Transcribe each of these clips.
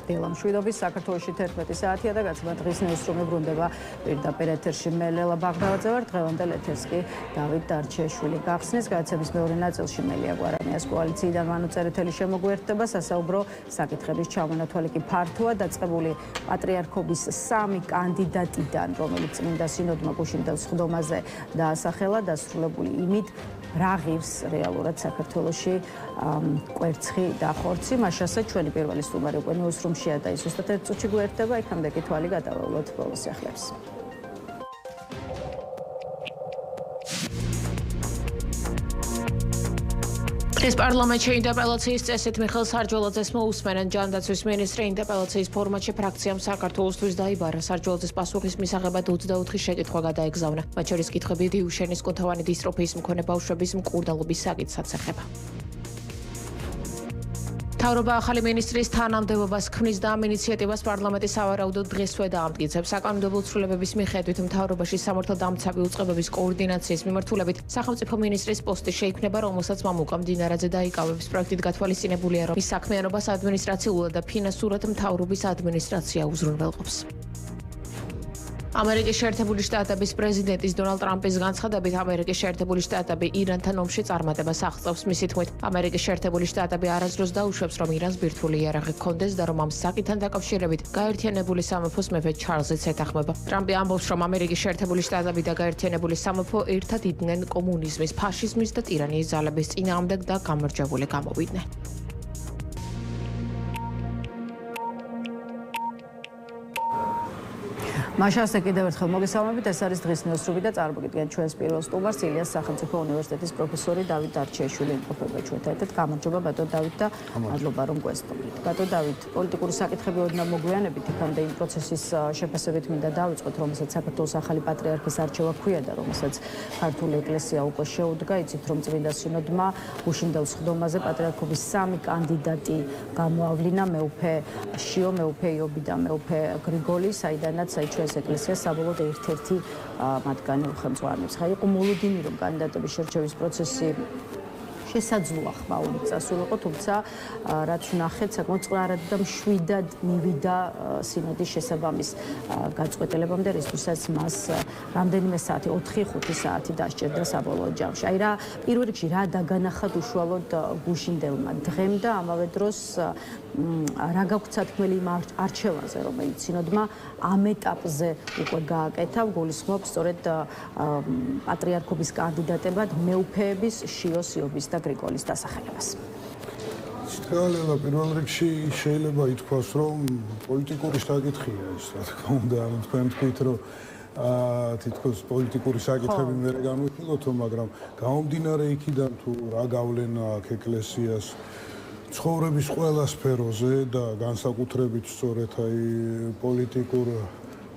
დილამშვიდობის საქართველოში 11 საათია და გაცემა დღის ნიუსრუმი ბრუნდება პირდაპირ ეთერში მე ლელა ბაღდავაძე ვარ დღევანდელ ეთერს კი დავით დარჩიაშვილი გახსნის გაცემის მეორე ნაწილში მელია გვარამიას კოალიციიდან მანუ წერეთელი შემოგვიერთდება სასაუბრო საკითხების ჩამონათვალი კი ფართოა დაწყებული პატრიარქობის 3 კანდიდატიდან რომელიც წმინდა სინოდმა გუშინდელ სხდომაზე დაასახელა დასრულებული იმით რა ღირს რეალურად საქართველოში კვერცხი და ხორცი მაშასა ჩვენი პირველი სტუმარი უკვე ნიუსრუმშია და ის უბრალოდ ერთ წუთში გვერდება იქამდე კი თვალი გადავავლოთ ბოლოს სიახლეებს ეს პარლამენტში ინტერპელაციის წესით მიხეილ სარჯველაძეს მოусმენენ ჯანდაცვის მინისტრი ინტერპელაციის ფორმატში ფრაქციამ საქართველოსთვის დაიბარა სარჯველაძეს პასუხის მისაღებად 24 შეკითხვა გადაეგზავნა მათ შორის კითხვები დიუშენის კოთოვანი დისტროფიის მქონე ბავშვების მკურნალობის საკითხსაც ეხება მთავრობა ახალი მინისტრის თანამდებობას ქმნის და ამ ინიციატივას პარლამენტი სავარაუდოდ დღესვე დაამტკიცებს. საკანონმდებლო ცვლილებების მიხედვით მთავრობაში სამართალდამცავი უწყებების კოორდინაციის მიმართულებით სახელმწიფო მინისტრის პოსტი შეიქმნება, რომელსაც მამუკა მდინარაძე დაიკავებს. პროექტით გათვალისწინებულია, რომ მის საქმიანობას ადმინისტრაციულად და ფინანსურად მთავრობის ადმინისტრაცია უზრუნველყოფს. ამერიკის შეერთებული შტატების პრეზიდენტის დონალდ ტრამპის განცხადებით ამერიკის შეერთებული შტატები ირანთან ომში წარმატებას აღწევს. მისი თქმით, ამერიკის შეერთებული შტატები არასდროს დაუშვებს, რომ ირანს ბირთვული იარაღი ჰქონდეს და რომ ამ საკითხთან დაკავშირებით გაერთიანებული სამეფოს მეფე ჩარლზიც ეთანხმება. ტრამპი ამბობს, რომ ამერიკის შეერთებული შტატები და გაერთიანებული სამეფო ერთად იდგნენ კომუნიზმის, ფაშიზმის და ტირანიის ძალების წინააღმდეგ და გამარჯვებული გამოვიდნენ. მაშასე კიდევ ერთხელ მოგესალმებით ეს არის დღის ნიუსრუმი და წარმოგიდგენთ ჩვენს პირველ სტუმარს ილიას სახელმწიფო უნივერსიტეტის პროფესორი დავით დარჩიაშვილი იმყოფება ჩვენთან ერთად გამარჯობა ბატონ დავით და მადლობა რომ გვესტუმრეთ ბატონ დავით პოლიტიკური საკითხები ოდნავ მოგვიანებით იქამდე იმ პროცესის შეფასებით მინდა დავიწყოთ რომელსაც საქართველოს ახალი პატრიარქის არჩევა ჰქვია და რომელსაც ქართული ეკლესია უკვე შეუდგა იცით რომ წმინდა სინოდმა გუშინდელ სხდომაზე პატრიარქობის 3 კანდიდატი გამოავლინა მეუფე შიო მეუფე იობი და მეუფე გრიგოლი საიდანაც ეს ეკლესია საბოლოოდ ერთ-ერთი მათგანი უხელმძღვანელობს. ხა იყო მოლოდინი რომ კანდიდატების შერჩევის პროცესი შესაძლოა ხმაურით წასულიყო, თუმცა რაც ვნახეთ, საკმაოდ წყნარად და მშვიდად მივიდა სინოდის შესაბამის გაწყვეტილებამდე, რისთვისაც მას რამდენიმე საათი, 4-5 საათი დასჭირდა საბოლოო ჯამში. აი რა პირველ რიგში რა დაგანახათ უშუალოდ გუშინდელმა დღემ და ამავე დროს რა გაქვთ სათქმელი იმ არჩევანზე, რომელიც სინოდმა ამ ეტაპზე უკვე გააკეთა, გულისხმობს სწორედ პატრიარქობის კანდიდატებად მეუფეების შიოს იობის და გრიგოლის დასახელებას. თქო, პირველ რიგში შეიძლება ითქვას, რომ პოლიტიკური საკითხია ეს, რა თქმა უნდა, თქვენ თქვით, რომ თითქოს პოლიტიკური საკითხები მე განვიხილოთო, მაგრამ გამომდინარე იქიდან თუ რა გავლენა აქვს ეკლესიას ცხოვრების ყველა სფეროზე და განსაკუთრებით სწორედ აი პოლიტიკურ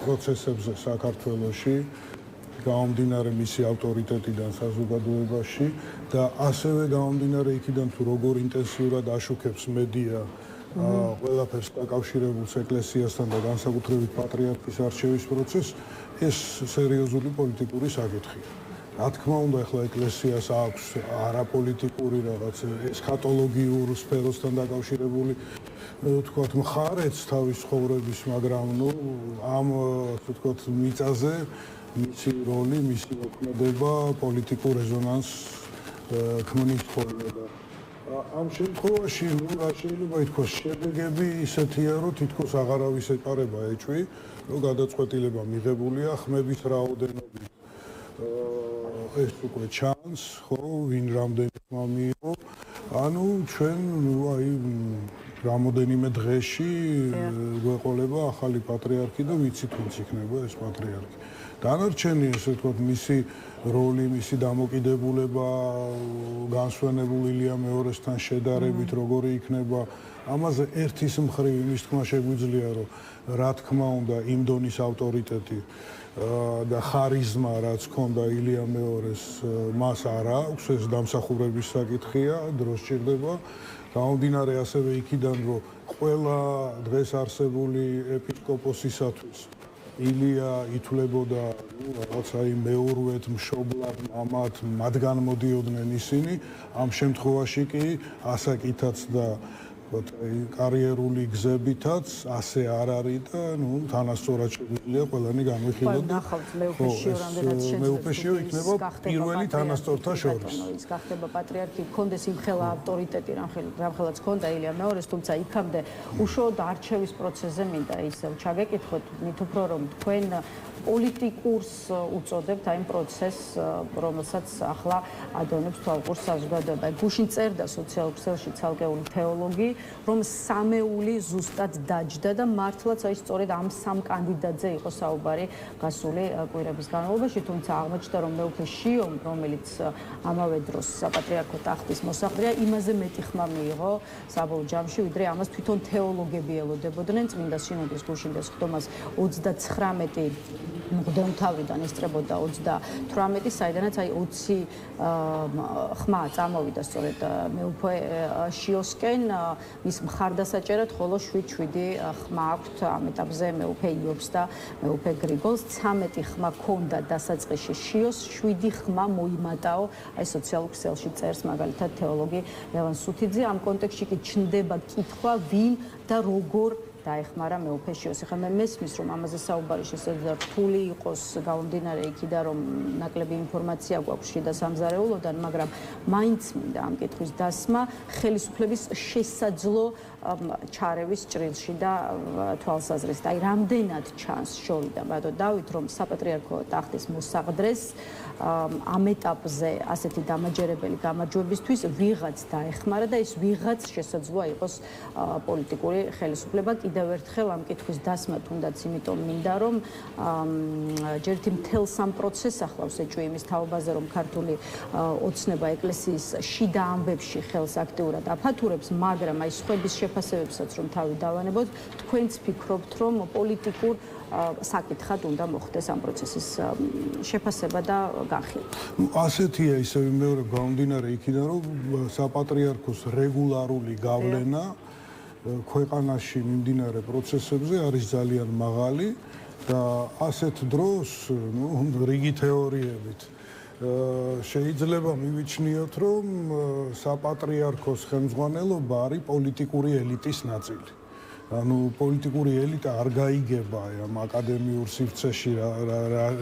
პროცესებზე საქართველოში გამომდინარე მისი ავტორიტეტიდან საზოგადოებაში და ასევე გამომდინარე იქიდან თუ როგორ ინტენსიურად აშუქებს მედია ყველაფერს დაკავშირებულს ეკლესიასთან და განსაკუთრებით პატრიარქის არჩევის პროცესს ეს სერიოზული პოლიტიკური საკითხია. რა თქმა უნდა, ახლა ეკლესიას აქვს არაპოლიტიკური რაღაც ესქატოლოგიურ სფეროსთან დაკავშირებული ვთქვათ მხარეც თავის ცხოვრების, მაგრამ ნუ ამ ვთქვათ მიწაზე მისი როლი, მისი მოქმედება პოლიტიკურ რეზონანსს ქმნის ხოლმე და ამ შემთხვევაში ნუ რა შეიძლება ითქვას, შედეგები ისეთია, რომ თითქოს აღარავის ეკარება ეჭვი, რომ გადაწყვეტილება მიღებულია ხმების რაოდენობით. ეს უკვე ჩანს, ხო, ვინ რამდენი ხმა მიიღო. ანუ ჩვენ აი რამოდენიმე დღეში გვეყოლება ახალი პატრიარქი და ვიცით ვინც იქნება ეს პატრიარქი. დანარჩენი ესე ვთქვათ მისი როლი, მისი დამოკიდებულება განსვენებულ ილია მეორესთან შედარებით როგორი იქნება, ამაზე ერთის მხრივ იმის თქმა შეგვიძლია, რომ რა თქმა უნდა იმ დონის ავტორიტეტი და ხარიზმა რაც ჰქონდა ილია მეორეს მას არ აქვს, ეს დამსახურების საკითხია, დრო სჭირდება. გამომდინარე ასევე იქიდან, რომ ყველა დღეს არსებული ეპისკოპოსისათვის ილია ითვლებოდა რაღაცა იმ მეორვეთ მშობლად მათგან მოდიოდნენ ისინი, ამ შემთხვევაში კი ასაკითაც და კარიერული გზებითაც ასე არ არის და თანასწორად შეგვიძლია ყველანი განვიხილოთ. ნახავთ მეუფეშიო რამდენად შეძლებს. მეუფეშიო იქნება პირველი თანასწორთა შორის. ის გახდება პატრიარქი, გქონდეს იმხელა ავტორიტეტი, რამხელაც ჰქონდა ილია მეორეს, თუმცა იქამდე უშუალოდ არჩევის პროცესზე მინდა ისევ ჩაგეკითხოთ, მით უფრო რომ თქვენ პოლიტიკურს უწოდებთ აი იმ პროცესს, რომელსაც ახლა ადევნებს თვალყურს საზოგადოება. გუშინ წერდა სოციალურ ქსელში ცალკეული თეოლოგი, რომ სამეული ზუსტად დაჯდა და მართლაც აი სწორედ ამ სამ კანდიდატზე იყო საუბარი გასული კვირების განმავლობაში, თუმცა აღმოჩნდა რომ მეუფე შიომ, რომელიც ამავე დროს საპატრიარქო ტახტის მოსახლეა, იმაზე მეტი ხმა მიიღო საბოლოო ჯამში, ვიდრე ამას თვითონ თეოლოგები ელოდებოდნენ. წმინდა სინოდის გუშინდელ ხდომას 39 მღვდელმთავრიდან ესწრებოდა 38, საიდანაც აი 20 ხმა წამოვიდა სწორედ მეუფე შიოსკენ, მის მხარდასაჭერად, ხოლო 7 ხმა აქვთ ამ ეტაპზე მეუფე იობს და მეუფე გრიგოლს. 13 ხმა ქონდა დასაწყისში შიოს, 7 ხმა მოიმატაო აი სოციალურ ქსელში წერს მაგალითად თეოლოგი ლევან სუთიძე. ამ კონტექსტში კი ჩნდება კითხვა, ვინ და როგორ დაეხმარა მეუფე შიოს. ახლა მე მესმის რომ ამაზე საუბარი შესაძლოა რთული იყოს გამომდინარე იქიდან რომ ნაკლები ინფორმაცია გვაქვს შიდა სამზარეულოდან, მაგრამ მაინც მინდა ამ კითხვის დასმა ხელისუფლების შესაძლო ჩარევის ჭრილში და თვალსაზრისით. აი რამდენად ჩანს შორიდან ბატონ დავით რომ საპატრიარქო ტახტის მოსაყდრეს ამ ეტაპზე ასეთი დამაჯერებელი გამარჯვებისთვის ვიღაც დაეხმარა და ეს ვიღაც შესაძლოა იყოს პოლიტიკური ხელისუფლება. კიდევ ერთხელ ამ კითხვის დასმა თუნდაც იმიტომ მინდა რომ ჯერთი მთელს ამ პროცესს ახლავს ეჭვი იმის თაობაზე რომ ქართული ოცნება ეკლესიის შიდა ამბებში ხელს აქტიურად აფათურებს, მაგრამ აი სხვების შეფასებებსაც რომ თავი დავანებოთ, თქვენც ფიქრობთ რომ პოლიტიკურ საკითხად უნდა მოხდეს ამ პროცესის შეფასება და განხილვა. ასეთია ისევ მეორე გამომდინარე იქიდან რომ საპატრიარქოს რეგულარული გავლენა ქვეყანაში მიმდინარე პროცესებზე არის ძალიან მაღალი და ასეთ დროს რიგი თეორიებით შეიძლება მივიჩნიოთ რომ საპატრიარქოს ხელმძღვანელობა არის პოლიტიკური ელიტის ნაწილი. ანუ პოლიტიკური ელიტა არ გაიგება ამ აკადემიურ სივრცეში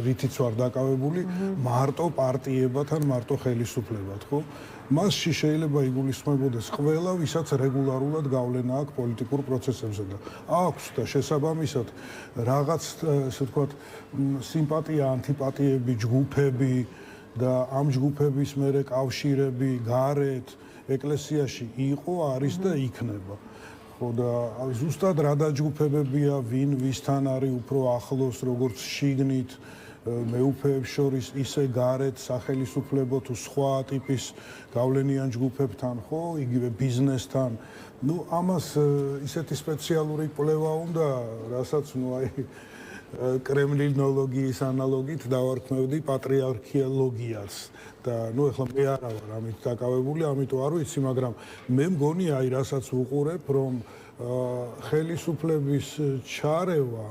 რითიც ვარ დაკავებული მარტო პარტიებად ან მარტო ხელისუფლებად, ხო? მასში შეიძლება იგულისხმებოდეს ყველა, ვისაც რეგულარულად გავლენა აქვს პოლიტიკურ პროცესებზე და აქვს და შესაბამისად რაღაც ესე ვთქვათ სიმპათია, ანტიპათიები, ჯგუფები და ამ ჯგუფების მერე კავშირები გარეთ ეკლესიაში იყო, არის და იქნება. ხო და ზუსტად რა დაჯგუფებებია, ვინ ვისთან არის უფრო ახლოს, როგორც შიგნით მეუფეებს შორის, ისე გარეთ სახელისუფლებო თუ სხვა ტიპის გავლენიან ჯგუფებთან, ხო, იგივე ბიზნესთან. ამას ისეთი სპეციალური კვლევა უნდა, რასაც აი კრემლინოლოგიის ანალოგით დავარქმევდი პატრიარქიოლოგიას და ეხლა მე არა ვარ ამით დაკავებული, ამიტომ არ ვიცი, მაგრამ მე მგონი აი რასაც ვუყურებ, რომ ხელისუფლების ჩარევა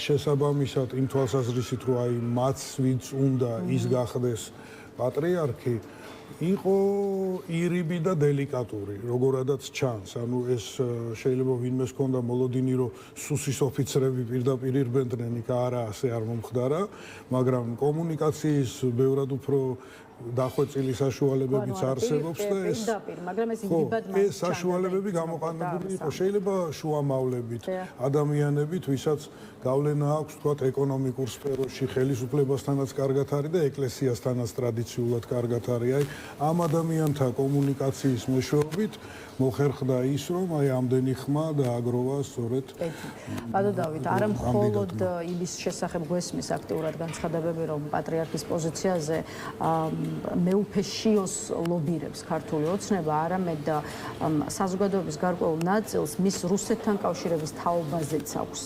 შესაბამისად იმ თვალსაზრისით, რომ აი მათ ვინც უნდა ის გახდეს პატრიარქი, იყო ირიბი და დელიკატური, როგორადაც ჩანს. ანუ ეს შეიძლება ვინმეს ჰქონდა მოლოდინი, რომ სუსის ოფიცრები პირდაპირ ირბენდნენ, იქ არა, ასე არ მომხდარა, მაგრამ კომუნიკაციის ბევრად უფრო დახვეწილი საშუალებებიც არსებობს და ეს ეს საშუალებები გამოყენებული იყო. შეიძლება შუამავლებით, ადამიანებით, ვისაც გავლენა აქვს, თქვათ, ეკონომიკურ სფეროში, ხელისუფლებასთანაც კარგად არის და ეკლესიასთანაც ტრადიციულად კარგად არის. აი, ამ ადამიანთა კომუნიკაციის მეშვეობით მოხერხდა ის, რომ აი ამდენი ხმა დააგროვა სწორედ. ბატონ დავით, არა მხოლოდ იმის შესახებ გვესმის აქტიურად განცხადებები, რომ პატრიარქის პოზიციაზე მეუფე შიოს ლობირებს ქართული ოცნება, არამედ საზოგადოების გარკვეულ ნაწილს მის რუსეთთან კავშირების თაობაზეც აქვს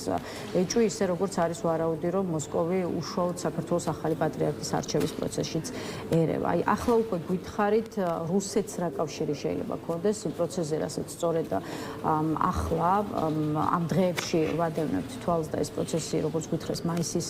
ეჭვი, ისე როგორც არის ვარაუდი, რომ მოსკოვი უშუალოდ საქართველოს ახალი პატრიარქის არჩევის პროცესშიც ერევა. აი, ახლა უკვე გითხარით, რუსეთს რა კავშირი შეიძლება ჰქონდეს იმ პროცესზე, რასაც სწორედ ახლა ამ დღეებში ვადევნებთ თვალს და ეს პროცესი, როგორც გითხრეს, მაისის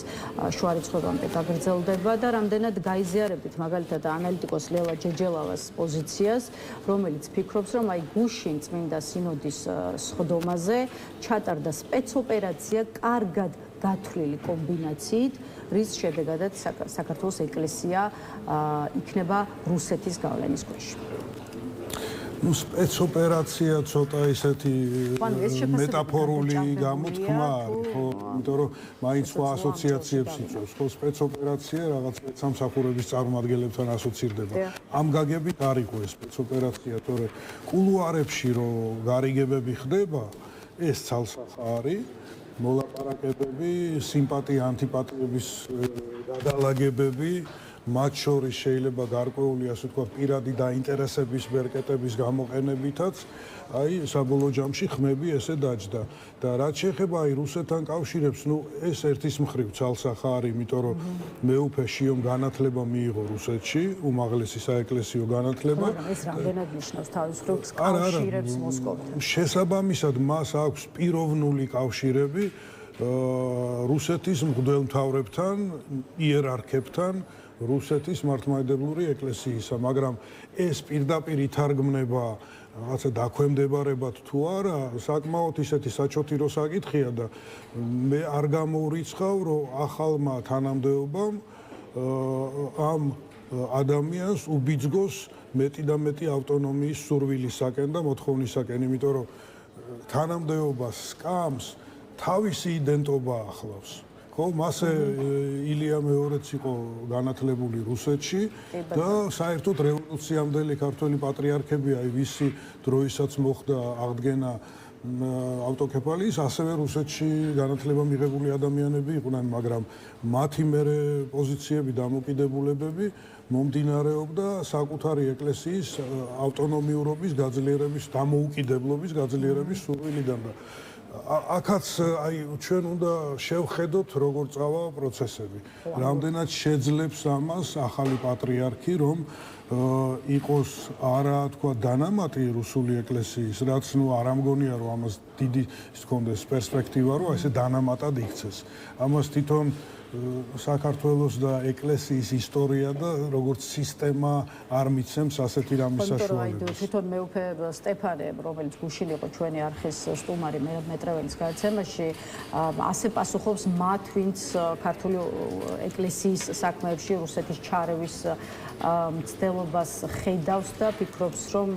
შუა რიცხვებამდე გაგრძელდება და რამდენად გაიზიარებთ მაგალითად და ანალიტიკოს ლელა ჯეჯელავას პოზიციას, რომელიც ფიქრობს, რომ აი გუშინ წმინდა სინოდის სხდომაზე ჩატარდა სპეცოპერაცია კარგად გათვლილი კომბინაციით, რის შედეგადაც საქართველოს ეკლესია იქნება რუსეთის გავლენის ქვეშ. სპეცოპერაცია ცოტა ისეთი მეტაფორული გამოთქმა არის, ხო, იმიტომ რომ მაინც სხვა ასოციაციებს იწვევს, ხო, სპეცოპერაცია რაღაც სამსახურების წარმომადგენლებთან ასოცირდება. ამ გაგებით არ იყო ეს სპეცოპერაცია, თორე კულუარებში რომ გარიგებები ხდება, ეს ცალსახარი, მოლაპარაკებები, სიმპათია, ანტიპათიების გადალაგებები მათ შორის შეიძლება გარკვეული, ასე ვთქვათ, პირადი დაინტერესების ბერკეტების გამოყენებითაც, აი, საბოლოო ჯამში ხმები ესე დაჯდა. და რაც შეეხება აი რუსეთთან კავშირებს, ნუ ეს ერთის მხრივ ცალსახარი, იმიტომ რომ მეუფე შიომ განათლება მიიღო რუსეთში, უმაღლესი საეკლესიო განათლება. მაგრამ ეს რამდენად ნიშნავს თავის მხრივ კავშირებს მოსკოვთან? შესაბამისად, მას აქვს პიროვნული კავშირები რუსეთის მღვდელმთავრებთან, იერარქებთან, რუსეთის მართლმადიდებლური ეკლესიისა, მაგრამ ეს პირდაპირ ითარგმნება რაღაცა დაქვემდებარებად თუ არა, საკმაოდ ისეთი საჩოთირო საკითხია და მე არ გამოურიცხავ, რომ ახალმა თანამდებობამ ამ ადამიანს უბიძგოს მეტი და მეტი ავტონომიის სურვილისაკენ და მოთხოვნისაკენ, იმიტომ რომ თანამდებობას სკამს თავისი იდენტობა ახლავს. ხო, მასე ილია მეორეც იყო განათლებული რუსეთში და საერთოდ რევოლუციამდელი ქართველი პატრიარქები, აი ვისი დროისაც მოხდა აღდგენა ავტოკეფალიის, ასევე რუსეთში განათლება მიღებული ადამიანები იყვნენ, მაგრამ მათი მერე პოზიციები, დამოკიდებულებები მომდინარეობდა საკუთარი ეკლესიის ავტონომიურობის გაძლიერების, დამოუკიდებლობის გაძლიერების სურვილიდან და აქაც აი ჩვენ უნდა შევხედოთ როგორ წავა პროცესები. რამდენად შეძლებს ამას ახალი პატრიარქი, რომ იყოს არა თქვა დანამატი რუსული ეკლესიის, რაც ნუ არ ამგონია რომ ამას დიდი ის კონდეს პერსპექტივა, რომ ესე დანამატად იქცეს. ამას თვითონ საქართველოს და ეკლესიის ისტორია და როგორც სისტემა არ მიცემს ასეთი რამის საშუალებას. თვითონ მეუფე სტეფანე, რომელიც გუშინ იყო ჩვენი არხის სტუმარი მეტრეველის გადაცემაში, ასე პასუხობს მათ, ვინც ქართული ეკლესიის საქმეებში რუსეთის ჩარევის მცდელობას ხედავს და ფიქრობს, რომ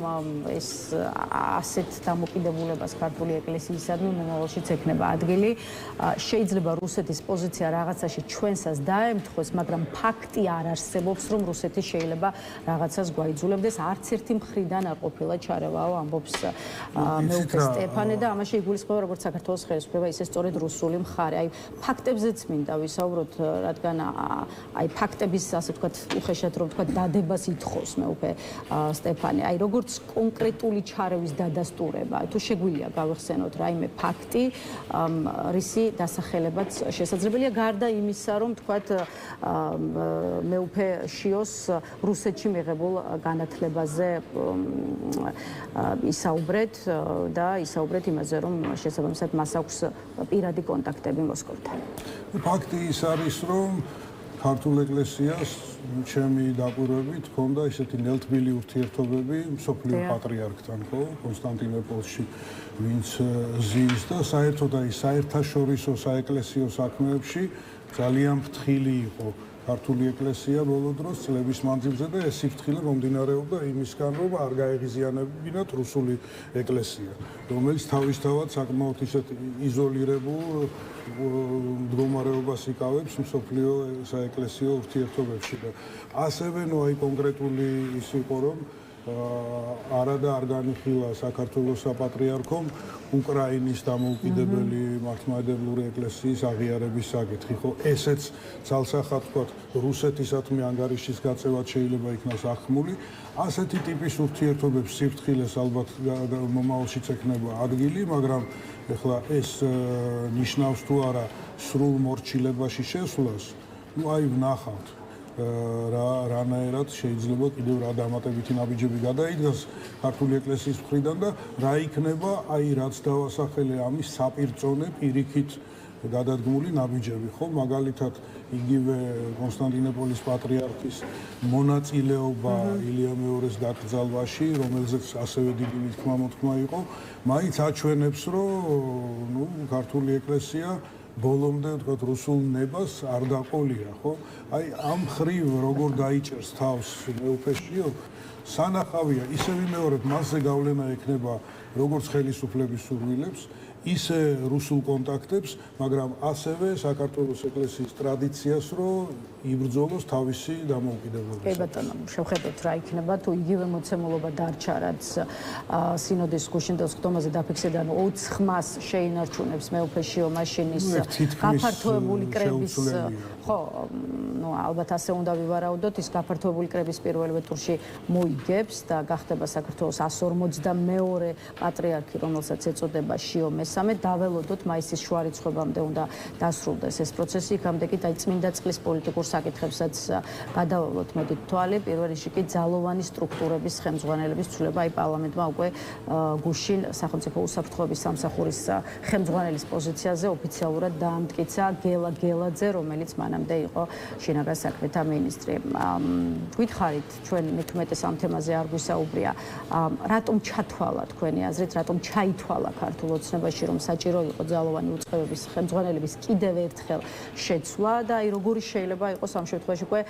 ეს ასეთ დამოკიდებულებას ქართული ეკლესიისადმი მომავალშიც ექნება ადგილი. შეიძლება რუსეთის პოზიცია რაღაცაში ჩვენსაც დაემთხვეს, მაგრამ ფაქტი არ არსებობს, რომ რუსეთი შეიძლება რაღაცას გვაიძულებდეს. არც ერთი მხრიდან არ ყოფილა ჩარევაო, ამბობს მეუფე სტეფანე და ამაში იგულისხმება როგორც საქართველოს ხელისუფლება, ისე სწორედ რუსული მხარე. აი ფაქტებზეც მინდა ვისაუბროთ, რადგან აი ფაქტების, ასე ვთქვათ, უხეშად რომ ვთქვათ, დადებას ითხოვს მეუფე სტეფანე. აი როგორც კონკრეტული ჩარევის დადასტურება, თუ შეგვიძლია გავიხსენოთ რაიმე ფაქტი, რისი დასახელებაც შესაძლებელია გარდა იმისა, რომ თქვათ მეუფე შიოს რუსეთში მიღებულ განათლებაზე ისაუბრეთ და ისაუბრეთ იმაზე, რომ შესაბამისად მას აქვს პირადი კონტაქტები მოსკოვთან. ფაქტი ის არის, რომ ქართულ ეკლესიას ჩემი დაკვირვებით ჰქონდა ისეთი ნელთბილი ურთიერთობები მსოფლიო პატრიარქთან, ხო, კონსტანტინოპოლში, ვინც ზის და საერთოდ აი საერთაშორისო საეკლესიო საქმეებში ძალიან ფრთხილი იყო ქართული ეკლესია ბოლო დროს წლების მანძილზე და ეს სიფრთხილე მომდინარეობდა იმისგან, რომ არ გაეღიზიანებინათ რუსული ეკლესია, რომელიც თავისთავად საკმაოდ ისეთ იზოლირებულ მდგომარეობას იკავებს მსოფლიო საეკლესიო ურთიერთობებში და ასევე ნუ აი კონკრეტული ის იყო, რომ არადა არ განიხილა საქართველოს საპატრიარქომ უკრაინის დამოუკიდებელი მართლმადიდებლური ეკლესიის აღიარების საკითხი, ხო, ესეც ცალსახად ვთქვათ რუსეთისადმი ანგარიშის გაწევად შეიძლება იქნას ახმული. ასეთი ტიპის ურთიერთობებს სიფრთხილეს ალბათ მომავალშიც ექნება ადგილი, მაგრამ ეხლა ეს ნიშნავს თუ არა სრულ მორჩილებაში შესვლას, ნუ აი ვნახავთ რანაირად შეიძლება კიდევ რა დამატებითი ნაბიჯები გადაიდგას ქართული ეკლესიის მხრიდან და რა იქნება აი რაც დავასახელე ამის საპირწონე პირიქით გადადგმული ნაბიჯები, ხო, მაგალითად იგივე კონსტანტინოპოლის პატრიარქის მონაწილეობა ილია მეორის დაკრძალვაში, რომელზეც ასევე დიდი მithქმა-მოთქმა იყო, მაინც აჩვენებს, რომ ქართული ეკლესია ბოლომდე ვთქვათ რუსულ ნებას არ დაყოლია, ხო? აი ამ ხრივ როგორ დაიჭერს თავს მეუფეშიო, სანახავია, ისე ვიმეორებ, მასზე გავლენა ექნება როგორც ხელისუფლების სურვილებს, ისე რუსულ კონტაქტებს, მაგრამ ასევე საქართველოს ეკლესიის ტრადიციას, რომ იბრძოლოს თავისი დამოუკიდებლობისათვის. კი ბატონო, შევხედოთ რა იქნება თუ იგივე მოცემულობა დარჩა, რაც სინოდის გუშინდელ ხდომაზე დაფიქსირდა, 20 ხმას შეინარჩუნებს მეუფეშიო მაშინის გაფართოებული კრების, ხო, ალბათ ასე უნდა ვივარაუდოთ, ის გაფართოებული კრების პირველივე ტურში მოიგებს და გახდება საქართველოს 152 პატრიარქი, რომელსაც ეწოდება შიო მესამე, დაველოდოთ მაისის შუა რიცხვებამდე უნდა დასრულდეს ეს პროცესი, იქამდე კი წმინდა წყლის პოლიტიკურ საკითხებსაც გადავალოთ მოდით თვალი, პირველ რიგში კი ძალოვანი სტრუქტურების ხელმძღვანელების ცვლილება, აი პარლამენტმა უკვე გუშინ სახელმწიფო უსაფრთხოების სამსახურის ხელმძღვანელის პოზიციაზე ოფიციალურად დაამტკიცა გელა გელაძე, რომელიც მანამდე იყო შინაგან საქმეთა მინისტრი. გვითხარით, ჩვენ მithumetes ამ თემაზე არ გვისაუბრია, რატომ ჩათვალა თქვენი აზრით, რატომ ჩაითვალა ქართულ ოცნებაში, რომ საჭირო იყო ძალოვანი უწყებების ხელმძღვანელების კიდევ ერთხელ შეცვლა და აი როგორი შეიძლება იყოს ამ შემთხვევაში უკვე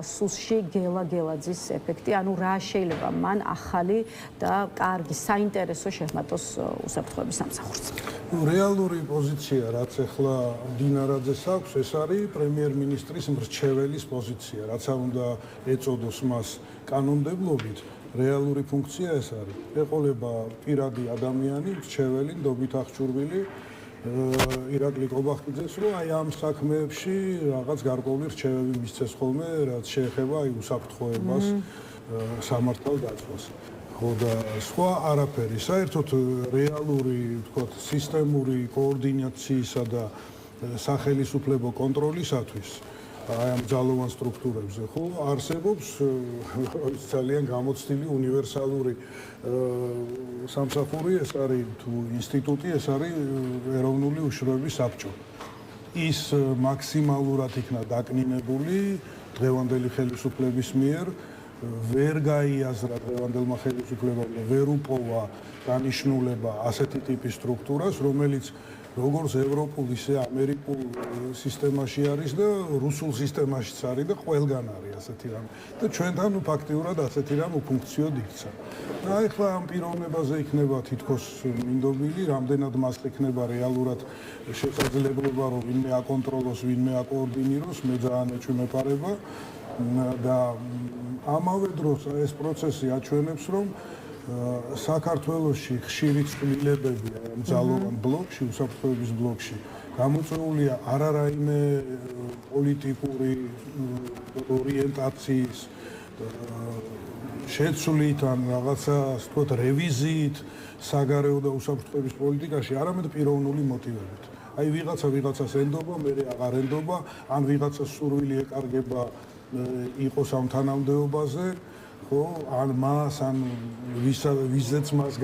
სუსში გელა გელაძის ეფექტი, ანუ რა შეიძლება მან ახალი და კარგი საინტერესო შეჰმატოს უსაფრთხოების სამსახურს. რეალური პოზიცია, რაც ახლა დინარაძეს აქვს, ეს არის პრემიერ-მინისტრის მრჩეველის პოზიცია, რაც არ უნდა ეწოდოს მას კანონმდებლობით. რეალური ფუნქცია ეს არის. ეყოლება პირადი ადამიანი, მრჩეველი, ნდობით აღჭურვილი ირაკლი კობახიძეს, რომ აი ამ საქმეებში რაღაც გარკვეული რჩევები მისცეს ხოლმე, რაც შეეხება აი უსაფრთხოებას, სამართალ დაცვას. ხო და სხვა არაფერი. საერთოდ რეალური, ვთქვათ, სისტემური კოორდინაციისა და სახელისუფლებო კონტროლისათვის აი ამ ძალოვან სტრუქტურებზე, ხო, არსებობს ძალიან გამოცდილი უნივერსალური სამსახური, ეს არის თუ ინსტიტუტი, ეს არის ეროვნული უშროების საბჭო. ის მაქსიმალურად იქნა დაკნინებული დღევანდელი ხელისუფლების მიერ, ვერ გაიაზრა დღევანდელმა ხელისუფლებამ, ვერ უპოვა დანიშნულება ასეთი ტიპის სტრუქტურას, რომელიც როგორც ევროპულ, ისე ამერიკულ სისტემაში არის და რუსულ სისტემაშიც არის და ყველგან არის ასეთი რამე. და ჩვენთან ფაქტიურად ასეთი რამ უფუნქციოდ იქცა. და ახლა ამ პიროვნებაზე იქნება თითქოს მინდობილი, რამდენად მას ექნება რეალურად შესაძლებლობა, რომ ვინმე აკონტროლოს, ვინმე აკოორდინიროს, მე ძალიან ეჩვენეპარება და ამავე დროს ეს პროცესი აჩვენებს, რომ საქართველოში ხშირი ცვლილებები ამ ძალოვან ბლოკში, უსაფრთხოების ბლოკში გამოწვეულია არაიმე პოლიტიკური ორიენტაციის შეცვლით ან რაღაცა, ასე ვთქვათ, რევიზიით საგარეო და უსაფრთხოების პოლიტიკაში, არამედ პიროვნული მოტივებით. აი ვიღაცას ენდობა, მერე აღარ ენდობა, ან ვიღაცას სურვილი ეკარგება იყოს ამ თანამდებობაზე, ხო, ან მას, ან ვიზეც მას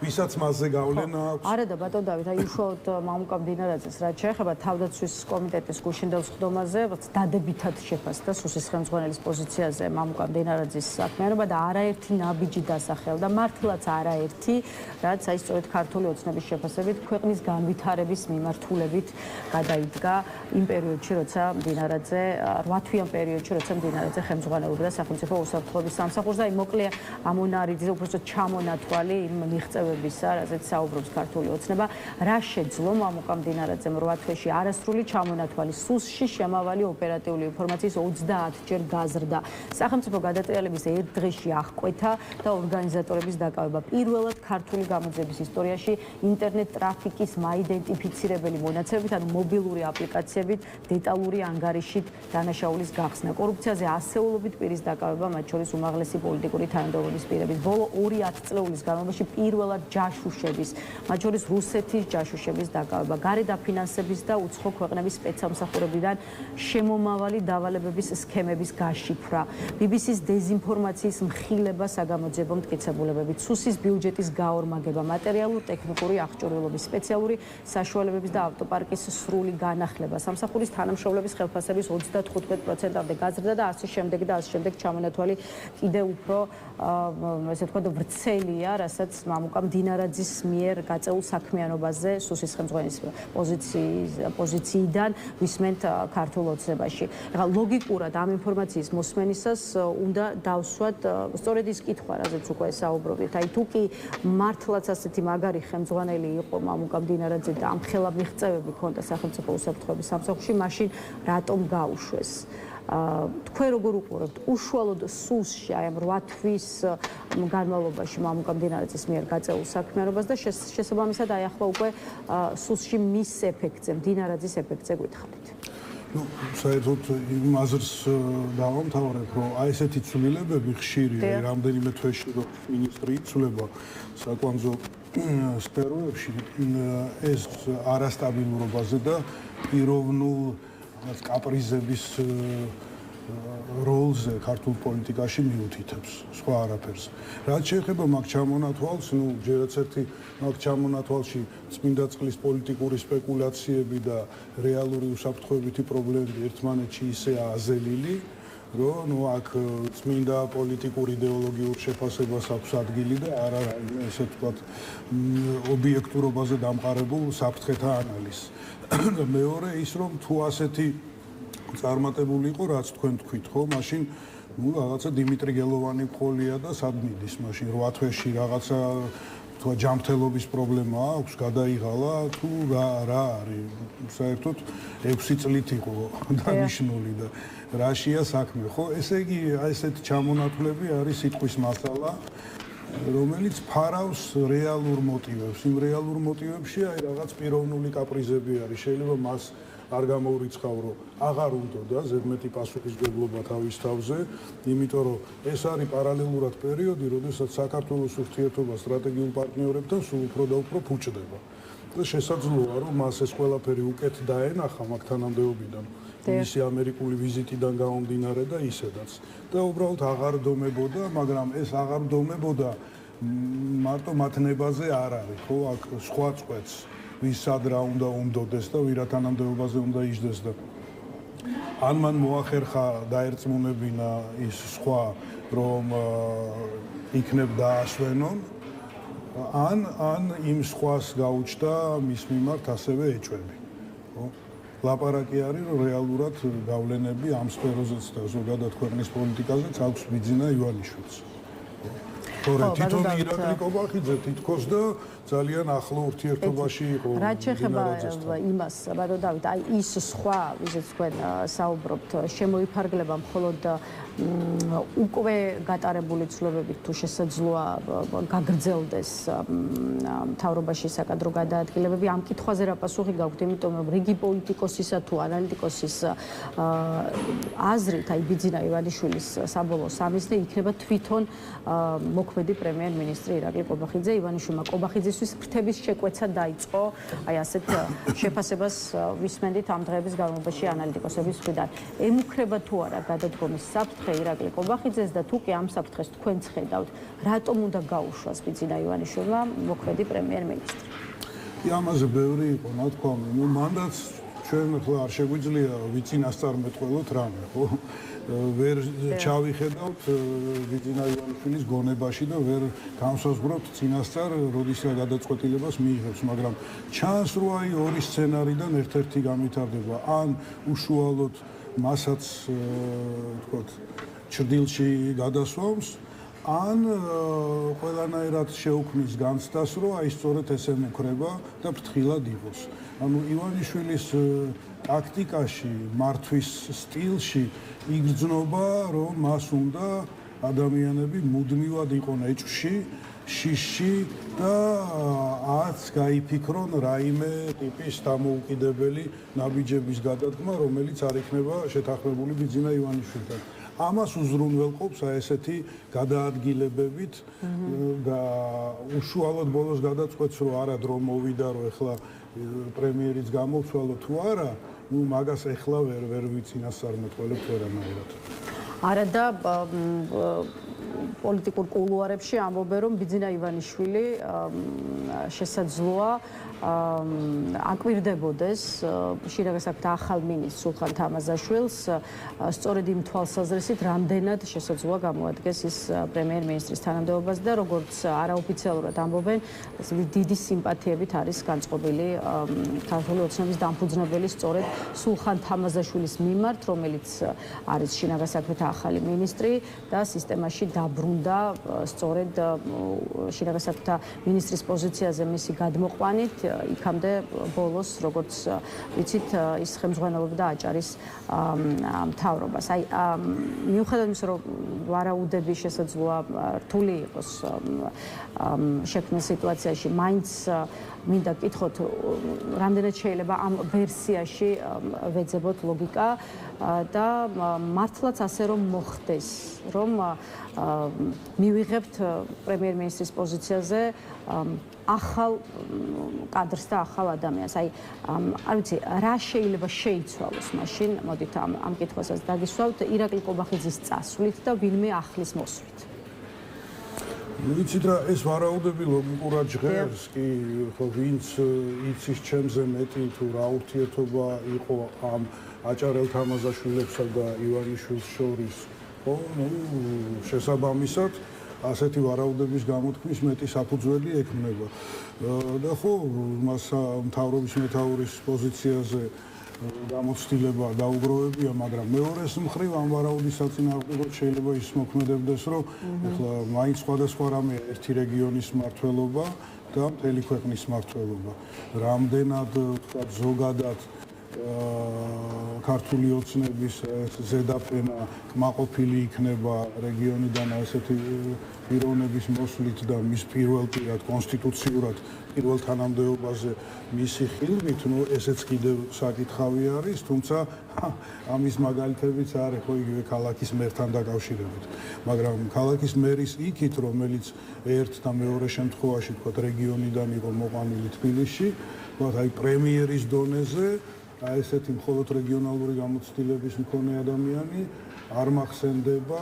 ვისაც მასზე გავლენა აქვს. არა და ბატონ დავით, აი უშუალოდ მამუკა მდინარაძეს რაც შეეხება თავდაცვის კომიტეტის გუშინდელ ხდომაზე, დადებითად შეფასდა სუსის ხელმძღვანელის პოზიციაზე მამუკა მდინარაძის საქმიანობა და არაერთი ნაბიჯი დასახელდა, მართლაც არაერთი, რაც აი სწორედ ქართული ოცნების შეფასებით ქვეყნის განვითარების მიმართულებით გადაიდგა იმ პერიოდში, როცა მდინარაძე 8 თვიან პერიოდში, როცა მდინარაძე ხელმძღვანელობდა სახელმწიფო უსაფრთხოების სამსახურს და აი მოკლე ამონარიძე უბრალოდ ჩამონათვალი იმ მიღწევებისა, რაზეც საუბრობს ქართული ოცნება, რა შეძლო მამუკა მდინარაძემ 8 თვეში არასრული ჩამონათვალი სუსში შემავალი ოპერატიული ინფორმაციის 30-ჯერ გაზრდა. სახელმწიფო გადატრიალების ერთ დღეში აღკვეთა და ორგანიზატორების დაკავება. პირველად ქართული გამოძიების ისტორიაში ინტერნეტ ტრაფიკის მაიდენტიფიცირებელი მონაცემებით, ანუ მობილური აპლიკაციებით, დეტალური ანგარიშით დანაშაულის გახსნა. კორუფციაზე ასეულ ერთეულობით პირის დაკავება, მათ შორის უმაღლესი პოლიტიკური თანამდებობის პირების. ბოლო 2 წლეულის განმავლობაში პირველად ჯაშუშების, მათ შორის რუსეთის ჯაშუშების დაკავება, გარე დაფინანსების და უცხო ქვეყნების სპეცსამსახურებიდან შემომავალი დავალებების სქემების გაშიფრვა, BBC-ს დეზინფორმაციის მხილება საგამოძიებო მტკიცებულებებით, სუსის ბიუჯეტის გაორმაგება, მატერიალურ-ტექნიკური აღჭურვილობის, სპეციალური საშუალებების და ავტოპარკის სრული განახლება, სამსახურის თანამშრომლების ხელფასების 35%-მდე გაზრდა და ასე შემდეგ ჩამონათვალი კიდევ უფრო ესე ვთქვათ ვრცელია, რასაც მამუკა მდინარაძის მიერ გაწეულ საქმიანობაზე სუსის ხელმძღვანელის პოზიციიდან ვისმენთ ქართულ ოცნებაში. ეხლა ლოგიკურად ამ ინფორმაციის მოსმენისას უნდა დავსვათ სწორედ ის კითხვა, რაზეც უკვე საუბრობდით. აი თუ კი მართლაც ასეთი მაგარი ხელმძღვანელი იყო მამუკა მდინარაძე და ამ ხელა მიღწევები ჰქონდა სახელმწიფო უსაფრთხოების სამსახურში, მაშინ რატომ გაუშვეს? თქვენ როგორ უყურებთ უშუალოდ სუსში აი ამ 8 თვის განმავლობაში მამუკა მდინარაძის მიერ გაწეულ საქმიანობას და შესაბამისად აი ახლა უკვე სუსში მის ეფექტზე, მდინარაძის ეფექტზე გითხარით. Ну, საერთოდ იმ აზრს დავამთავრებ, რომ აი ესეთი ცვლილებები ხშირია, რამდენიმე თვეში რომ მინისტრი იცვლება საკვანძო სფეროებში, ეს არასტაბილურობაზე და პიროვნულ კაპრიზების როლზე ქართულ პოლიტიკაში მიუთითებს, სხვა არაფერს. რაც შეეხება მაგ ჩამონათვალს, ну, ჯერაც ერთი მაგ ჩამონათვალში წმინდა წყლის პოლიტიკური სპეკულაციები და რეალური უსაფრთხოებითი პრობლემები ერთმანეთში ისეა აზელილი, რომ ну აქ წმინდა პოლიტიკური იდეოლოგიურ შეფასებას აქვს ადგილი და არა ესე ვთქვათ ობიექტურობაზე დამყარებულ საფრთხეთა ანალიზს. და მეორე ის რომ თუ ასეთი წარმატებული იყო, რაც თქვენ თქვით, ხო, მაშინ ну რაღაცა დიმიტრი გელოვანი ყოლია და სად მიდის მაშინ 8 თვეში რაღაცა თუ ჯანმრთელობის პრობლემა აქვს, გადაიღალა თუ რა არის. საერთოდ 6 წლით იყო დანიშნული და რაშია საქმე, ხო? ესე იგი, აი ესეთი ჩამონათვლები არის სიტყვის მასალა, რომელიც ფარავს რეალურ მოტივებს. იმ რეალურ მოტივებში აი რაღაც პიროვნული კაპრიზები არის. შეიძლება მას არ გამოურიცხავ, რომ აღარ უნდოდა ზედმეტი პასუხისმგებლობა თავის თავზე, იმიტომ რომ ეს არის პარალელურად პერიოდი, როდესაც საქართველოს ურთიერთობა სტრატეგიულ პარტნიორებთან სულ უფრო და უფრო ფუჭდება. და შესაძლოა, რომ მას ეს ყველაფერი უკეთ დაენახა მაგ თანამდებობიდან, მისი ამერიკული ვიზიტიდან გამომდინარე და ისედაც. და უბრალოდ აღარ დომებოდა, მაგრამ ეს აღარ დომებოდა მარტო მათ ნებაზე არ არის, ხო, აქ სხვა წვეთს ვის სად რა უნდა უმდოდეს და ვირა თანამდებობაზე უნდა იჯდეს და ან მან მოახერხა დაერწმუნებინა ის სხვა რომ იქნებ დაასვენონ ან იმ სხვას გაუჩნდა მის მიმართ ასევე ეჭვები, ხო? ლაპარაკი არის რომ რეალურად გავლენები ამ სფეროზეც და ზოგადად ქვეყნის პოლიტიკაზეც აქვს ბიძინა ივანიშვილს. თორე თვითონ ირაკლი კობახიძე თითქოს და ძალიან ახლო ურთიერთობაში იყო. რაც შეეხება იმას, ბატონ დავით, აი ის სხვა, ვისაც თქვენ საუბრობთ, შემოიფარგლება მხოლოდ უკვე გატარებული ცვლილებებით თუ შესაძლოა გაგრძელდეს მთავრობაში საკადრო გადაადგილებები, ამ კითხვაზე რა პასუხი გაქვთ, იმიტომ რომ რიგი პოლიტიკოსისა თუ ანალიტიკოსის აზრით, აი ბიძინა ივანიშვილის საბოლოო სამიზნე იქნება თვითონ მოქმედი პრემიერ-მინისტრი ირაკლი კობახიძე. ივანიშვილმა კობახიძისთვის ფრთების შეკვეცა დაიწყო, აი ასეთ შეფასებას ვისმენდით ამ დღეების განმავლობაში ანალიტიკოსების მხრიდან. ემუქრება თუ არა გადადგომის საფრთხე ირაკლი კობახიძეს და თუ კი ამ საფრთხეს თქვენც ხედავთ, რატომ უნდა გაუშვას ბიძინა ივანიშვილმა მოქმედი პრემიერ-მინისტრი? ამაზე ბევრი იყო ნათქვამი, ну მანდაც ჩვენ ახლა არ შეგვიძლია ვიცინასწარმეტყველოთ რამე, ხო? ვერ ჩავიხედავთ ბიძინა ივანიშვილის გონებაში და ვერ განსაზღვროთ წინასწარ როდესაც გადაწყვეტილებას მიიღებს, მაგრამ ჩანს რომ აი ორი სცენარიდან ერთ-ერთი გამვითარდება, ან უშუალოდ მასაც თქოთ ჭრდილში გადასვავს, ან ყველანაირად შეუქმნის განცდას, რომ აი სწორედ ესე მუქრება და ფრთხილად იყოს. ანუ ივანიშვილის ტაქტიკაში, მართვის სტილში იგრძნობა, რომ მას უნდა ადამიანები მუდმივად იყვნენ ეჭვში, შიში და აც გაიფიქრონ რაიმე ტიპის დამოუკიდებელი ნაბიჯების გადადგმა, რომელიც არ იქნება შეთანხმებული ბიძინა ივანიშვილთან. ამას უზრუნველყოფს ესეთი გადაადგილებებით და უშუალოდ ბოლოს გადაწყვეტს რომ არა დრო მოვიდა რომ ეხლა პრემიერიც გამოვცვალო თუ არა, ну მაგას ეხლა ვერ ვიცინასწარმეტყველებთ ვერანაირად. არა და პოლიტიკურ კულუარებში ამბობენ რომ ბიძინა ივანიშვილი შესაძლოა აკვირდებოდეს შინაგან საქმეთა ახალ მინისტრს სულხან თამაზაშვილს სწორედ იმ თვალსაზრისით რამდენად შესაძლოა გამოადგეს ის პრემიერ-მინისტრის თანამდებობაზე და როგორც არაოფიციალურად ამბობენ დიდი სიმპათიებით არის განწყობილი ქართული ოცნების დამფუძნებელი სწორედ სულხან თამაზაშვილის მიმართ, რომელიც არის შინაგან საქმეთა ახალი მინისტრი და სისტემაში დაბრუნდა სწორედ შინაგან საქმეთა მინისტრის პოზიციაზე მისი გადმოყვანით იქამდე ბოლოს როგორც ვიცით ის ხელმძღვანელობდა აჭარის მთავრობას. აი მიუხედავად იმისა რომ ვარაუდები შესაძლოა რთული იყოს შექმნილ სიტუაციაში მაინც მინდა გკითხოთ რამდენად შეიძლება ამ ვერსიაში ვეძებოთ ლოგიკა და მართლაც ასე რომ მოხდეს რომ მივიღებთ პრემიერ-მინისტრის პოზიციაზე ახალ კადრს და ახალ ადამიანს. აი არ ვიცი რა შეიძლება შეიცვალოს მაშინ მოდით ამ კითხვასაც დაგისვავთ ირაკლი კობახიძის წასვლით და ვინმე ახლის მოსვლით. ვიცით რა ეს ვარაუდები ლოგიკურად ჟღერს კი ხო ვინც იცის ჩემზე მეტი თუ რა ურთიერთობა იყო ამ აჭარელ თამაზაშვილებსა და ივანიშვილს შორის ხო შესაბამისად ასეთი ვარაუდების გამოთქმის მეტი საფუძველი ექმნება და ხო მას მთავრობის მეთაურის პოზიციაზე გამოცდილება დაუგროვებია, მაგრამ მეორეს მხრივ ამ ვარაუდის საწინააღმდეგოდ შეიძლება ის მოქმედებდეს, რომ ეხლა მაინც სხვადასხვა რამე ერთი რეგიონის მმართველობა და მთელი ქვეყნის მმართველობა. რამდენად ვთქვათ ზოგადად ქართული ოცნების ზედაფენა კმაყოფილი იქნება რეგიონიდან ასეთი პიროვნების მოსვლით და მის პირველად კონსტიტუციურად პირველ თანამდებობაზე მისი ხილვით, ну ესეც კიდევ საკითხავი არის, თუმცა ამის მაგალითებიც არის ხო იგივე ქალაქის მერთან დაკავშირებით. მაგრამ ქალაქის მერის იქით, რომელიც ერთ და მეორე შემთხვევაში თქვათ რეგიონიდან იყო მოყვანილი თბილისში, თქვათ აი პრემიერის დონეზე აი ესეთი მხოლოდ რეგიონალური გამოცდილების მქონე ადამიანი არ მახსენდება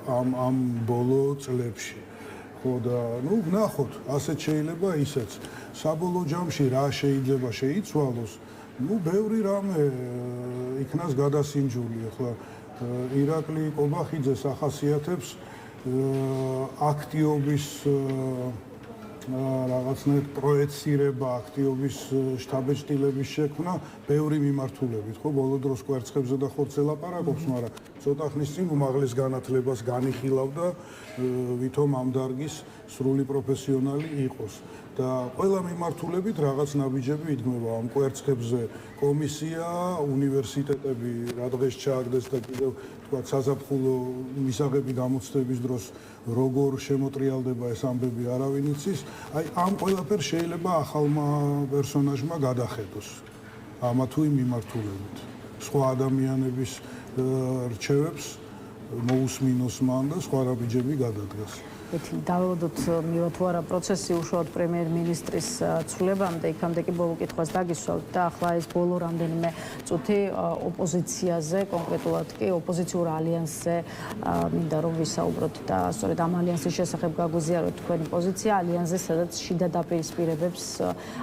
ამ ბოლო წლებში. ხო და ну ნახოთ, ასეც შეიძლება ისეც. საბოლოო ჯამში რა შეიძლება შეიცვალოს? ну ბევრი რამე იქნას გადასინჯული. ახლა ირაკლი კობახიძეს ახასიათებს აქტიობის რაღაცნაირად პროექცირება აქტიობის შტაბ-ჭtildeების შექმნა ბევრი მიმართულებით, ხო, ბოლო დროს კვერცხებზე და ხორცზე ლაპარაკობს, მაგრამ ცოტა ხნის წინ უმაღლეს განათლებას განიხილავდა, ვითომ ამ დარგის სრული პროფესიონალი იყოს. და ყველა მიმართულებით რაღაც ნაბიჯები იდგმება ამ კვერცხებზე კომისია, უნივერსიტეტები რა დღეს ჩააგდეს და კიდევ თქვა საზაფხულო მისაღები გამოცდების დროს როგორ შემოტრიალდება ეს ამბები არავინ იცის. აი ამ ყველაფერს შეიძლება ახალმა პერსონაჟმა გადახედოს. ამა თუ იმ მიმართულებით. სხვა ადამიანების რჩევებს მოусმინოს მან და სხვა ნაბიჯები გადადგას. დაველოდოთ მივა თუ არა პროცესი უშუალოდ პრემიერ-მინისტრის ცვლილებამდე, იქამდე კი ბოლო კითხვას დაგისვავთ და ახლა ეს ბოლო რამდენიმე წუთი ოპოზიციაზე, კონკრეტულად კი ოპოზიციურ ალიანსზე მინდა რომ ვისაუბროთ და სწორედ ამ ალიანსის შესახებ გაგვიზიაროთ თქვენი პოზიცია, ალიანსზე, სადაც შიდა დაპირისპირებებს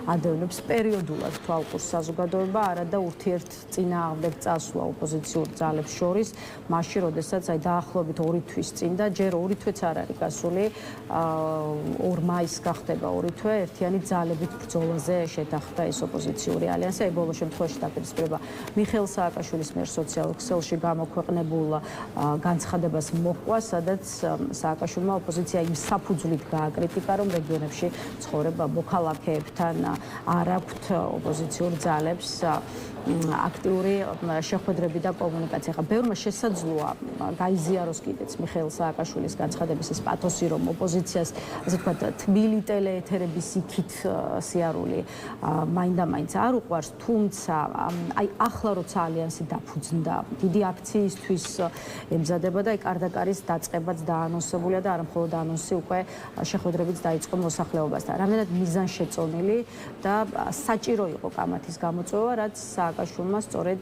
ადევნებს პერიოდულად თვალყურს საზოგადოება, არა და ურთიერთწინააღმდეგ წასვლა ოპოზიციურ ძალებს შორის, მაშინ, როდესაც აი დაახლოებით 2 თვის წინ და ჯერ 2 თვეც არ არის გასული 2 მაისს გახდება 2 თვე ერთიანი ძალებით ბრძოლაზე შეთანხმდა ეს ოპოზიციური ალიანსი. აი ბოლო შემთხვევაში დაპირისპირება მიხეილ სააკაშვილის მიერ სოციალურ ქსელში გამოქვეყნებულ განცხადებას მოჰყვა, სადაც სააკაშვილმა ოპოზიცია იმ საფუძვლით გააკრიტიკა, რომ რეგიონებში ცხოვრება მოქალაქეებთან არ აქვთ ოპოზიციურ ძალებს აქტიური შეხვედრები და კომუნიკაცია. ხა ბევრმა შესაძლოა გაიზიაროს კიდეც მიხეილ სააკაშვილის განცხადების ეს პათოსი, ვიცი რომ ოპოზიციას ასე ვთქვათ თბილი ტელეეთერების იქით სიარული მაინდა-მაინც არ უყვარს, თუმცა აი ახლა როცა ალიანსი დაფუძნდა, დიდი აქციისთვის ემზადება და აი კარდაკარის დაწყებაც დაანონსებულია და არა მხოლოდ ანონსი, უკვე შეხვედრებიც დაიწყო მოსახლეობასთან. რამდენად მიზანშეწონილი და საჭირო იყო კამათის გამოწვევა, რაც სააკაშვილმა სწორედ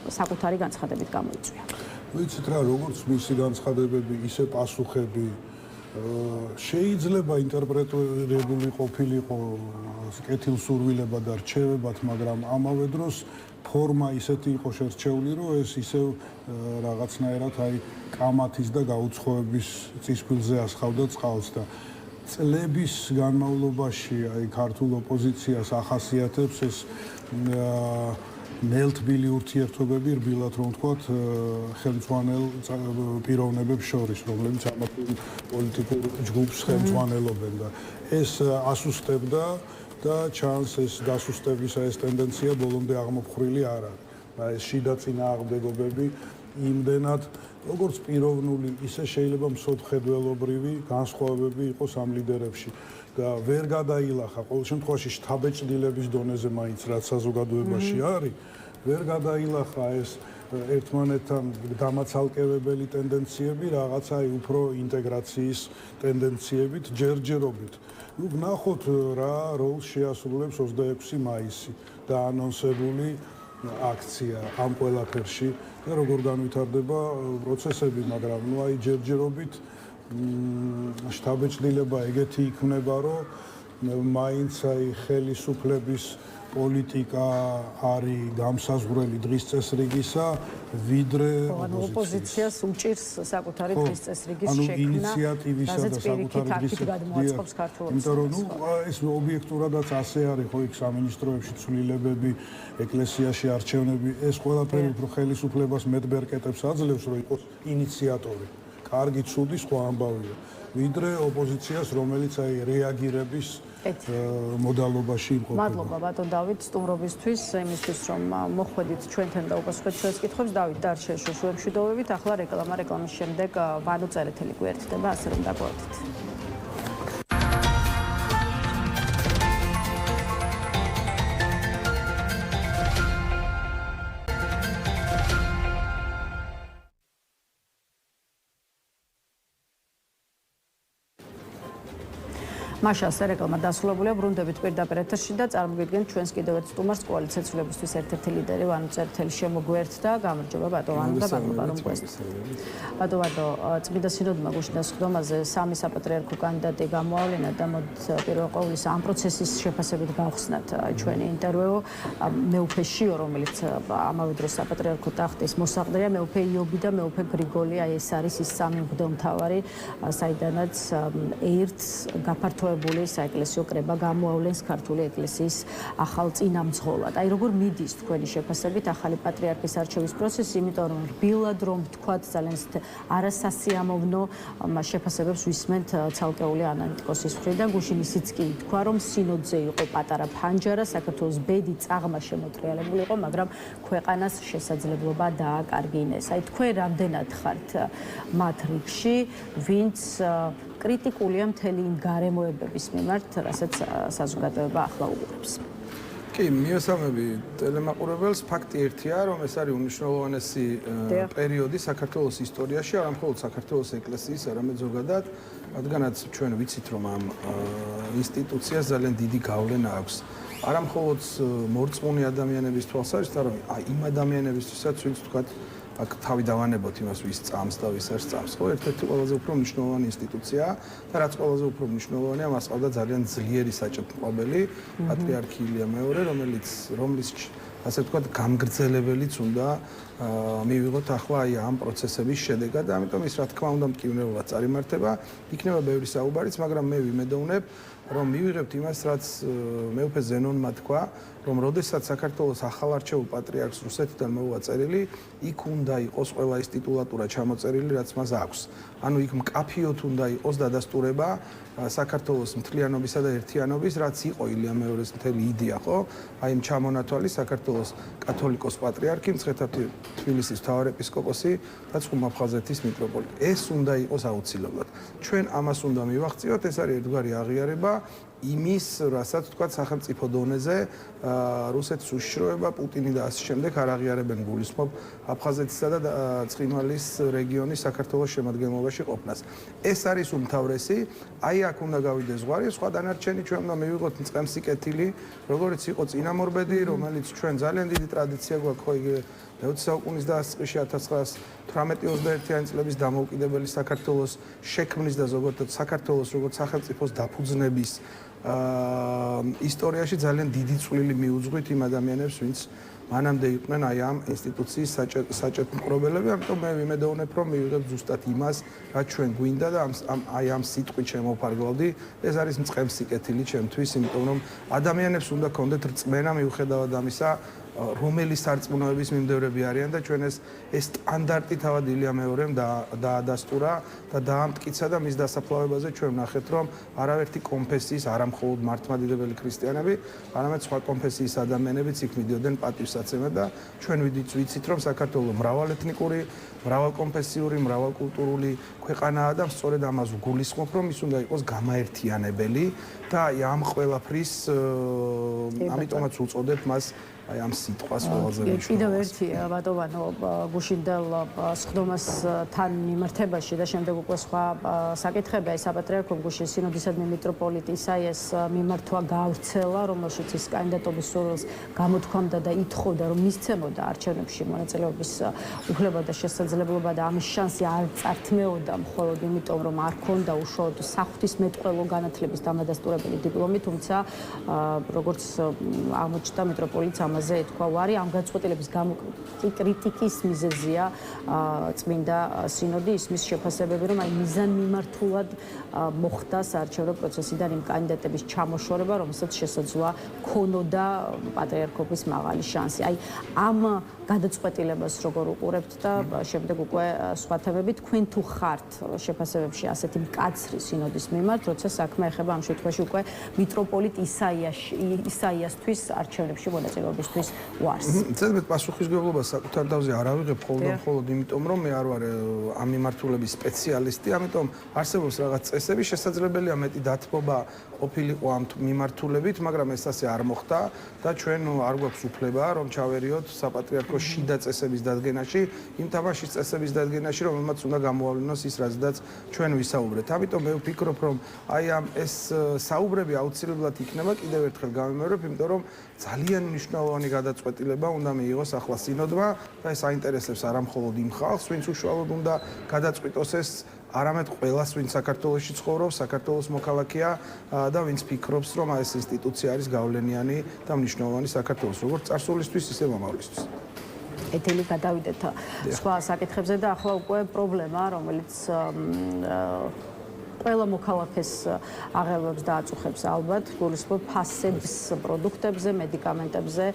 საკუთარი განცხადებით გამოიწვია. ვიცით რა, როგორც მისი განცხადებები, ისე პასუხები შეიძლება ინტერპრეტირებული ყოფილიყო კეთილსურვილებად და რჩევებად, მაგრამ ამავე დროს ფორმა ისეთი იყო შერჩეული, რომ ეს ისევ რაღაცნაირად აი კამათის და გაუცხოების წისქვილზე ასხავდა წყალს და წლების განმავლობაში აი ქართულ ოპოზიციას ახასიათებს ეს ნელთბილი ურთიერთობები, რბილად რომ ვთქვათ, ხელმძღვანელ პიროვნებებს შორის, რომლებიც ამ პოლიტიკურ ჯგუფს ხელმძღვანელობენ და ეს ასუსტებდა და ჩანს ეს დასუსტების ეს ტენდენცია ბოლომდე აღმოფხრილი არ არის. ეს შიდა წინააღმდეგობები იმდენად როგორც პიროვნული, ისე შეიძლება მსოფლმხედველობრივი განსხვავებები იყოს ამ ლიდერებში და ვერ გადაილახა ყოველ შემთხვევაში შთაბეჭდილების დონეზე მაინც რაც საზოგადოებაში არის, ვერ გადაილახა ეს ერთმანეთთან დამაცალკევებელი ტენდენციები რაღაცა უფრო ინტეგრაციის ტენდენციებით ჯერჯერობით. ნუ ვნახოთ რა როლს შეასრულებს 26 მაისი და ანონსებული აქცია ამ ყველაფერში და როგორ განვითარდება პროცესები, მაგრამ ნუ აი ჯერჯერობით შთაბეჭდილება ეგეთი იქნება, რომ მაინც აი ხელისუფლების პოლიტიკა არის გამსაზღვრელი დღის წესრიგისა, ვიდრე ოპოზიციას უჭირს საკუთარი დღის წესრიგის შექმნა. ანუ ინიციატივისა და საკუთარი დღის გადმოაწყობს ქართულ იმიტომ რომ ნუ ეს ობიექტურადაც ასე არის, ხო იქ სამინისტროებში ცვლილებები, ეკლესიაში არჩევნები, ეს ყველაფერი უფრო ხელისუფლებას მეტბერკეტებს აძლევს, რომ იყოს ინიციატორი. კარგი, ცუდი სხვა ამბავია. ვიდრე ოპოზიციას, რომელიც აი რეაგირების მოდალობაში იმყოფება. მადლობა ბატონ დავით სტუმრობისთვის, იმისთვის რომ მოხვედით ჩვენთან და უპასუხეთ ჩვენს კითხვებს. დავით დარჩეშო მშვიდობებით. ახლა რეკლამის შემდეგ ვანო წერეთელი გვერდდება, ასე რომ დაგვაქვს. მაშასე რეკლამა დასრულებულია, ბრუნდებით პირდაპირ ეთერში და წარმოგიდგენთ ჩვენს კიდევ ერთ სტუმარს, კოალიცია ცვლილებისთვის ერთ-ერთი ლიდერი ვანო წერეთელი შემოგვერთდა. გამარჯობა ბატონ ვანო და მადლობა რომ გვესწრებთ. ბატონო, წმინდა სინოდმა გუშინდელ სხდომაზე სამი საპატრიარქო კანდიდატი გამოავლინა და მოდით პირველ ყოვლისა ამ პროცესის შეფასებით გავხსნათ ჩვენი ინტერვიუ მეუფეშიო, რომელიც ამავე დროს საპატრიარქო ტახტის მოსაყდრია, მეუფე იობი და მეუფე გრიგოლი, აი ეს არის ის სამი მღვდელმთავარი, საიდანაც ერთ გაფართოებული საეკლესიო კრება გამოავლენს ქართული ეკლესიის ახალ წინამძღოლად. აი როგორ მიდის თქვენი შეფასებით ახალი პატრიარქის არჩევის პროცესი, იმიტომ რომ რბილად რომ ვთქვათ ძალიან არასასიამოვნო შეფასებებს ვისმენთ ცალკეული ანალიტიკოსის მხრიდან. გუშინ ისიც კი თქვა, რომ სინოდზე იყო პატარა ფანჯარა, საქართველოს ბედი წაღმა შემოტრიალებული იყო, მაგრამ ქვეყანას შესაძლებლობა დააკარგინეს. აი თქვენ რამდენად ხართ მათ რიგში, ვინც კრიტიკულია მთელი იმ გარემოებების მიმართ, რასაც საზოგადოება ახლა უყურებს. კი, მიესალმები ტელემაყურებელს. ფაქტი ერთია, რომ ეს არის უმნიშვნელოვანესი პერიოდი საქართველოს ისტორიაში, არა მხოლოდ საქართველოს ეკლესიის, არამედ ზოგადად, რადგანაც ჩვენ ვიცით, რომ ამ ინსტიტუციას ძალიან დიდი გავლენა აქვს. არა მხოლოდ მორწმუნე ადამიანების თვალსაზრისით, არამედ იმ ადამიანებისთვისაც, ვინც თქვათ აქ თავი დავანებოთ იმას, ვის წამს და ვის არ წამს. ხო, ერთ-ერთი ყველაზე უფრო მნიშვნელოვანი ინსტიტუციაა და რაც ყველაზე უფრო მნიშვნელოვანია, მას ყავდა ძალიან ძლიერი საჭმელი პატრიარქი ილია მეორე, რომლის ასე ვთქვათ, გამგრძელებელიც უნდა მივიღოთ ახლა აი ამ პროცესების შედეგად და ამიტომ ის რა თქმა უნდა მტკივნეულად წარიმართება, იქნება ბევრი საუბარიც, მაგრამ მე ვიმედოვნებ, რომ მივიღებთ იმას, რაც მეუფე ზენონმა თქვა, რომ როდესაც საქართველოს ახალარჩეულ პატრიარქს რუსეთიდან მოუვა წერილი, იქ უნდა იყოს ყველა ის ტიტულატურა ჩამოწერილი, რაც მას აქვს. ანუ იქ მკაფიოდ უნდა იყოს დადასტურება საქართველოს მთლიანობისა და ერთიანობის, რაც იყო ილია მეორეს მთელი იდეა, ხო? აი ამ ჩამონათვალი საქართველოს კათოლიკოს პატრიარქი, თბილისის მთავარეპისკოპოსი და წყუმ-აფხაზეთის მიტროპოლიტი. ეს უნდა იყოს აუცილებლად. ჩვენ ამას უნდა მივახციოთ, ეს არის ერთგვარი აღიარება იმის, რასაც თქვა სახელმწიფო დონეზე რუსეთის უშიშროება, პუტინი და ასე შემდეგ არ აღიარებენ გულისხმობ აფხაზეთისა და ცხინვალის რეგიონის საქართველოს შემადგენლობაში ყოფნას. ეს არის უმთავრესი, აი აქ უნდა გავიდეს ზღვარი, სხვა დანარჩენი ჩვენ უნდა მივიღოთ მწყემსი კეთილი, როგორც იყო წინამორბედი, რომელიც ჩვენ ძალიან დიდი ტრადიცია გვაქვს ხო იგივე მე-20 საუკუნის დასაწყისში 1918-21 წლების დამოუკიდებელი საქართველოს შექმნის და ზოგადად საქართველოს როგორც სახელმწიფოს დაფუძნების ისტორიაში ძალიან დიდი წვლილი მიუძღვით იმ ადამიანებს, ვინც მანამდე იყვნენ აი ამ ინსტიტუციის საჭეთ მკვლელები, ამიტომ მე ვიმედოვნებ, რომ მივიღებ ზუსტად იმას, რაც ჩვენ გვინდა და აი ამ სიტყვით შემოვფარგლავდი. ეს არის მწყემსი კეთილი ჩემთვის, იმიტომ რომ ადამიანებს უნდა ქონდეთ რწმენა მიუხედავად ამისა, რომელი სარწმუნოების მიმდევრები არიან და ჩვენ ეს სტანდარტი თავად ილია მეორემ დაადასტურა და დაამტკიცა და მის დასაფლავებაზე ჩვენ ვნახეთ, რომ არავერთი კონფესიის, არა მხოლოდ მართლმადიდებელი ქრისტიანები, არამედ სხვა კონფესიის ადამიანებიც იქ მიდიოდნენ პატივსაცემად და ჩვენ ვიცით, რომ საქართველო მრავალეთნიკური, მრავალკონფესიური, მრავალკულტურული ქვეყანაა და სწორედ ამას ვგულისხმობ, რომ ის უნდა იყოს გამაერთიანებელი და აი ამ ყველაფრის ამიტომაც უწოდებ მას აი ამ სიტყვას ყველაზე მნიშვნელოვანს. კიდევ ერთი ბატონო გუშინდელ სხდომასთან მიმართებაში და შემდეგ უკვე სხვა საკითხები, აი საპატრიარქო გუშინ სინოდისადმი მიტროპოლიტი ისაიას მიმართვა გავრცელა, რომელშიც ის კანდიდატობის სურვილს გამოთქვამდა და ითხოვდა, რომ მისცემოდა არჩევნებში მონაწილეობის უფლება და შესაძლებლობა და ამის შანსი არ წართმეოდა მხოლოდ იმიტომ, რომ არ ქონდა უშუალოდ საღვთისმეტყველო განათლების დამადასტურებელი დიპლომი, თუმცა როგორც აღმოჩნდა მიტროპოლიტს ამაზე ეთქვა უარი, ამ განწყობილების კრიტიკის მიზეზია წმინდა სინოდი, ისმის შეფასებები, რომ აი მიზანმიმართულად მოხდა საარჩევნო პროცესიდან იმ კანდიდატების ჩამოშორება, რომელსაც შესაძლოა ქონოდა პატრიარქობის მაღალი შანსი. აი ამ გადაწყვეტილებას როგორ უყურებთ და შემდეგ უკვე სხვა თემები, თქვენ თუ ხართ შეფასებებში ასეთი მკაცრი სინოდის მიმართ, როცა საქმე ეხება ამ შემთხვევაში უკვე მიტროპოლიტ ისაიასთვის არჩევნებში მონაწილეობისთვის უარს. ზედმეტ პასუხისმგებლობას საკუთარ თავზე არ ავიღებ მხოლოდ იმიტომ, რომ მე არ ვარ ამ მიმართულების სპეციალისტი, ამიტომ არსებობს რაღაც წესები, შესაძლებელია მეტი დათბობა ყოფილიყო ამ მიმართულებით, მაგრამ ეს ასე არ მოხდა და ჩვენ არ გვაქვს უფლება, რომ ჩავერიოთ საპატრიარქოს შიდა წესების დადგენაში, იმ თამაშის წესების დადგენაში, რომელმაც უნდა გამოავლინოს ის, რაზედაც ჩვენ ვისაუბრეთ. ამიტომ მე ვფიქრობ, რომ აი ამ ეს საუბრები აუცილებლად იქნება, კიდევ ერთხელ გავიმეორებ, იმიტომ რომ ძალიან მნიშვნელოვანი გადაწყვეტილება უნდა მიიღოს ახლა სინოდმა და ეს აინტერესებს არა მხოლოდ იმ ხალხს, ვინც უშუალოდ უნდა გადაწყვიტოს ეს, არამედ ყველას, ვინც საქართველოში ცხოვრობს, საქართველოს მოქალაქეა და ვინც ფიქრობს, რომ ეს ინსტიტუცია არის გავლენიანი და მნიშვნელოვანი საქართველოს, როგორც წარსულისთვის, ისე მომავლისთვის. ეთელი გადავიდეთ სხვა საკითხებზე და ახლა უკვე პრობლემა, რომელიც ყველა მოქალაქეს აღელვებს და აწუხებს ალბათ, გულისხმობ ფასებს პროდუქტებზე, მედიკამენტებზე,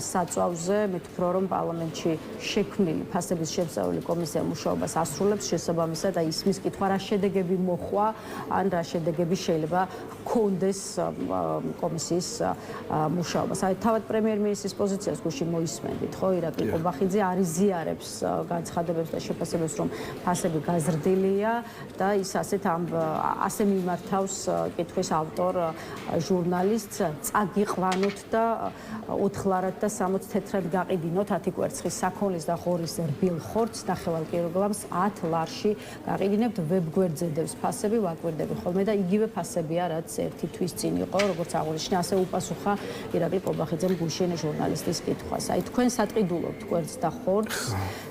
საწვავზე, მე ვფიქრობ, რომ პარლამენტში შექმნილი ფასების შემსწავლელი კომისია მუშაობას ასრულებს შესაბამისად და ისმის კითხვა რა შედეგები მოხვა, ან რა შედეგები შეიძლება ჰქონდეს კომისიის მუშაობას. აი თავად პრემიერ-მინისტრის პოზიციას გუშინ მოისმენდით, ხო, ირაკლი ყობახიძე არ იზიარებს განცხადებებს და შეფასებებს, რომ ფასები გაზრდილია და ის ასე მიმართავს კითხვის ავტორ ჟურნალისტს, წაგიყვანოთ და 4 ლარად და 60 თეთრად გაყიდინოთ 10 კვერცხის საქონლის და ღორის რბილ ხორცს ნახევარ კილოგრამს 10 ლარში გაყიდინებთ, ვებგვერდზე დევს ფასები, ვაკვირდები ხოლმე და იგივე ფასებია, რაც ერთი თვის წინ იყო, როგორც აღნიშნა, ასე უპასუხა ირაკლი ყობახიძემ გუშინ ჟურნალისტის კითხვას. აი თქვენ სატყიდულობთ კვერცხს და ხორცს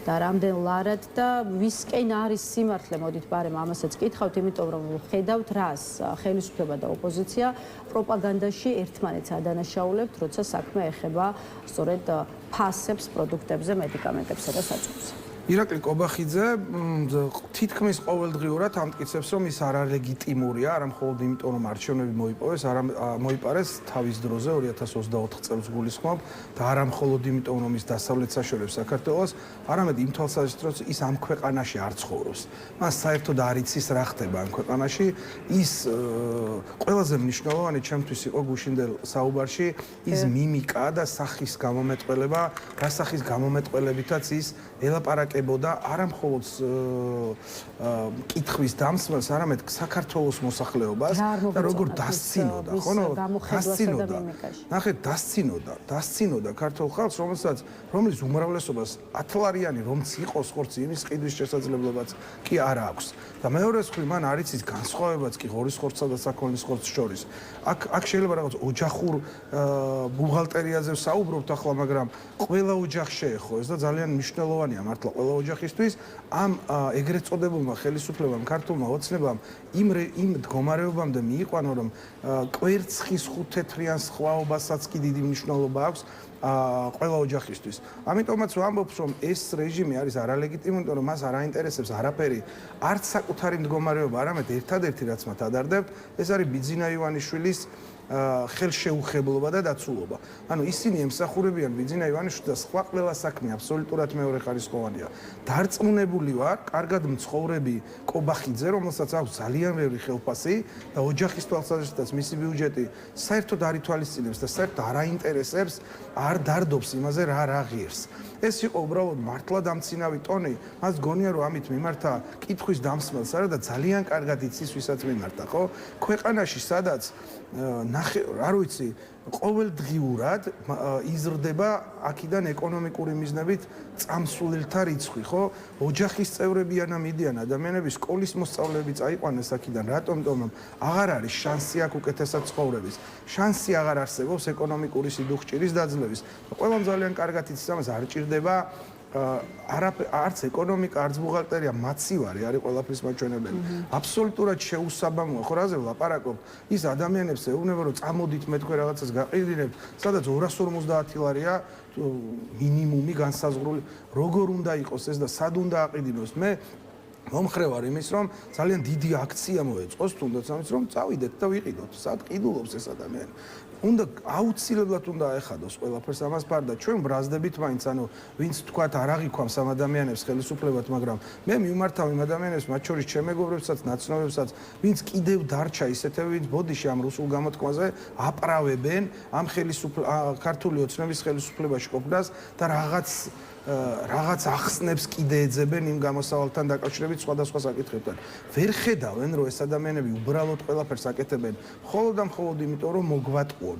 და რამდენ ლარად და ვისკენ არის სიმართლე, მოდით ბარემ ამასაც კითხავთ, იმიტომ რომ ხედავთ რას ხელისუფლება და ოპოზიცია პროპაგანდაში ერთმანეთს ადანაშაულებთ, როცა საქმე ეხება სწორედ ფასებს, პროდუქტებზე, მედიკამენტებსა და საწვავზე. ირაკლი კობახიძე თითქმის ყოველდღიურად ამტკიცებს, რომ ის არალეგიტიმურია, არა მხოლოდ იმიტომ, რომ არჩევნები მოიპარეს თავის დროზე 2024 წელს გულისხმობ და არა მხოლოდ იმიტომ, რომ ის დასავლეთ საშუალებს საქართველოს, არამედ იმ თვალსაზრისით, რომ ის ამ ქვეყანაში არ ცხოვრობს. მას საერთოდ არ იცის რა ხდება ამ ქვეყანაში. ის ყველაზე მნიშვნელოვანი ჩემთვის იყო გუშინდელ საუბარში ის მიმიკა და სახის გამომეტყველება, რა სახის გამომეტყველებითაც ის ელაპარაკებოდა არა მხოლოდ კითხვის დამსმელს, არამედ საქართველოს მოსახლეობას და როგორ დასცინოდა, ხო? დასცინოდა. ნახეთ, დასცინოდა ქართულ ხალხს, რომლის უმრავლესობას ათლარიანი რომც იყოს, ხორცი იმის ყიდვის შესაძლებლობაც კი არ აქვს. და მეორე მხრივ მან არ იცის განსხვავებაც კი ღორის ხორცსა და საქონლის ხორცს შორის. აქ შეიძლება რაღაც ოჯახურ ბუღალტერიაზე საუბრობთ ახლა, მაგრამ ყველა ოჯახს შეეხო ეს და ძალიან მნიშვნელოვანია მართლა ყველა ოჯახისთვის ამ ეგრეთ წოდებულმა ხელისუფლებამ, ქართულმა ოცნებამ იმ მდგომარეობამდე მიიყვანო, რომ კვერცხის ხუთთეთრიან სხვაობასაც კი დიდი მნიშვნელობა აქვს ყველა ოჯახისთვის. ამიტომაც ვამბობ, რომ ეს რეჟიმი არის არალეგიტიმური, იმიტომ რომ მას არ აინტერესებს არაფერი, არც საკუთარი მდგომარეობა, არამედ ერთადერთი რაც მათ ადარდებთ, ეს არის ბიძინა ივანიშვილის ხელშეუხებლობა და დაცულობა. ანუ ისინი ემსახურებიან ბიძინა ივანიშვილს და სხვა ყველა საქმე აბსოლუტურად მეორე ხარისხოვანია. დარწმუნებული ვარ, კარგად მცხოვრები კობახიძე, რომელსაც აქვს ძალიან ბევრი ხელფასი და ოჯახის თვალსაზრისითაც მისი ბიუჯეტი საერთოდ არ ითვალისწინებს და საერთოდ არ აინტერესებს, არ დარდობს იმაზე რა ღირს. ეს იყო უბრალოდ მართლა დამცინავი ტონი, მას გონია რომ ამით მიმართა კითხვის დამსმელს არა და ძალიან კარგად იცის ვისაც მიმართა, ხო? ქვეყანაში სადაც არ ვიცი, ყოველდღიურად იზრდება აქედან ეკონომიკური მიზნებით წამსულელთა რიცხვი, ხო? ოჯახის წევრები ანამიდიან ადამიანები, სკოლის მოსწავლეები წაიყვანეს აქედან, რატომ? აღარ არის შანსი აქ უკეთესად ცხოვრების. შანსი აღარ არსებობს ეკონომიკური სიდუხჭირის დაძლევის. ყველამ ძალიან კარგად იცის ამას, არ ჭირდება არც ეკონომიკა, არც ბუღალტერია, მაცივარი არის ყველაფრის მაჩვენებელი. აბსოლუტურად შეუსაბამოა, ხო რაზე ვლაპარაკობ? ის ადამიანებს ეუბნება, რომ წამოდით მე თქვენ რაღაცას გაყიდინებთ, სადაც 250 ლარია მინიმუმი განსაზღვრული. როგორ უნდა იყოს ეს და სად უნდა აყიდინოს? მე მომხრე ვარ იმის, რომ ძალიან დიდი აქცია მოეწყოს, თუნდაც ამის, რომ წავიდეთ და ვიყიდოთ. სად ყიდულობს ეს ადამიანი? უნდა აუცილებლად უნდა აეხადოს ყველაფერს ამას ფარდა. ჩვენ ბრაზდებით მაინც, ანუ ვინც თქვათ არ აღიქვამს ამ ადამიანებს ხელისუფლებად, მაგრამ მე მიმართავ იმ ადამიანებს, მათ შორის ჩემ მეგობრებსაც, ნაცნობებსაც, ვინც კიდევ დარჩა ისეთები, ვინც ბოდიში ამ რუსულ გამოთქმაზე აპრავებენ ამ ქართული ოცნების ხელისუფლებაში ყოფნას და რაღაც ახსნებს კიდე ეძებენ იმ გამოსავალთან დაკავშირებით სხვადასხვა საკითხებთან. ვერ ხედავენ, რომ ეს ადამიანები უბრალოდ ყველაფერს აკეთებენ მხოლოდ და მხოლოდ იმიტომ, რომ მოგვატყუონ.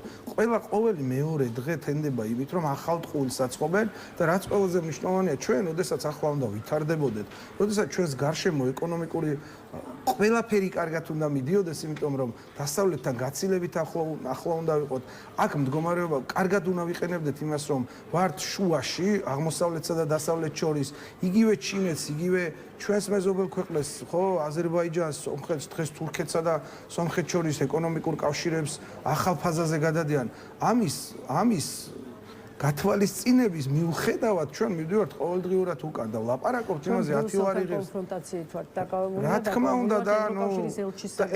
ყოველი მეორე დღე თენდება იმით, რომ ახალ ტყუილს აწყობენ და რაც ყველაზე მნიშვნელოვანია, ჩვენ, ოდესაც ახლა უნდა ვითარდებოდეთ, ოდესაც ჩვენს გარშემო ეკონომიკური ყველაფერი კარგად უნდა მიდიოდეს, იმიტომ რომ დასავლეთთან გაცილებით ახლა უნდა ვიყოთ. აქ მდგომარეობა კარგად უნდა ვიყენებდეთ იმას, რომ ვართ შუაში, აღმოსავლეთსა და დასავლეთს შორის, იგივე ჩინეთს, იგივე ჩვენს მეზობელ ქვეყნებს, ხო, აზერბაიჯანს, სომხეთს, დღეს თურქეთსა და სომხეთს შორის ეკონომიკურ კავშირებს ახალ ფაზაზე გადადიან. ამის გათვალისწინების მიუხედავად ჩვენ მივდივართ ყოველდღიურად უკან და ვლაპარაკობთ იმაზე 10 ლარი ღირს. კონფრონტაციით ვართ დაკავებული რა თქმა უნდა და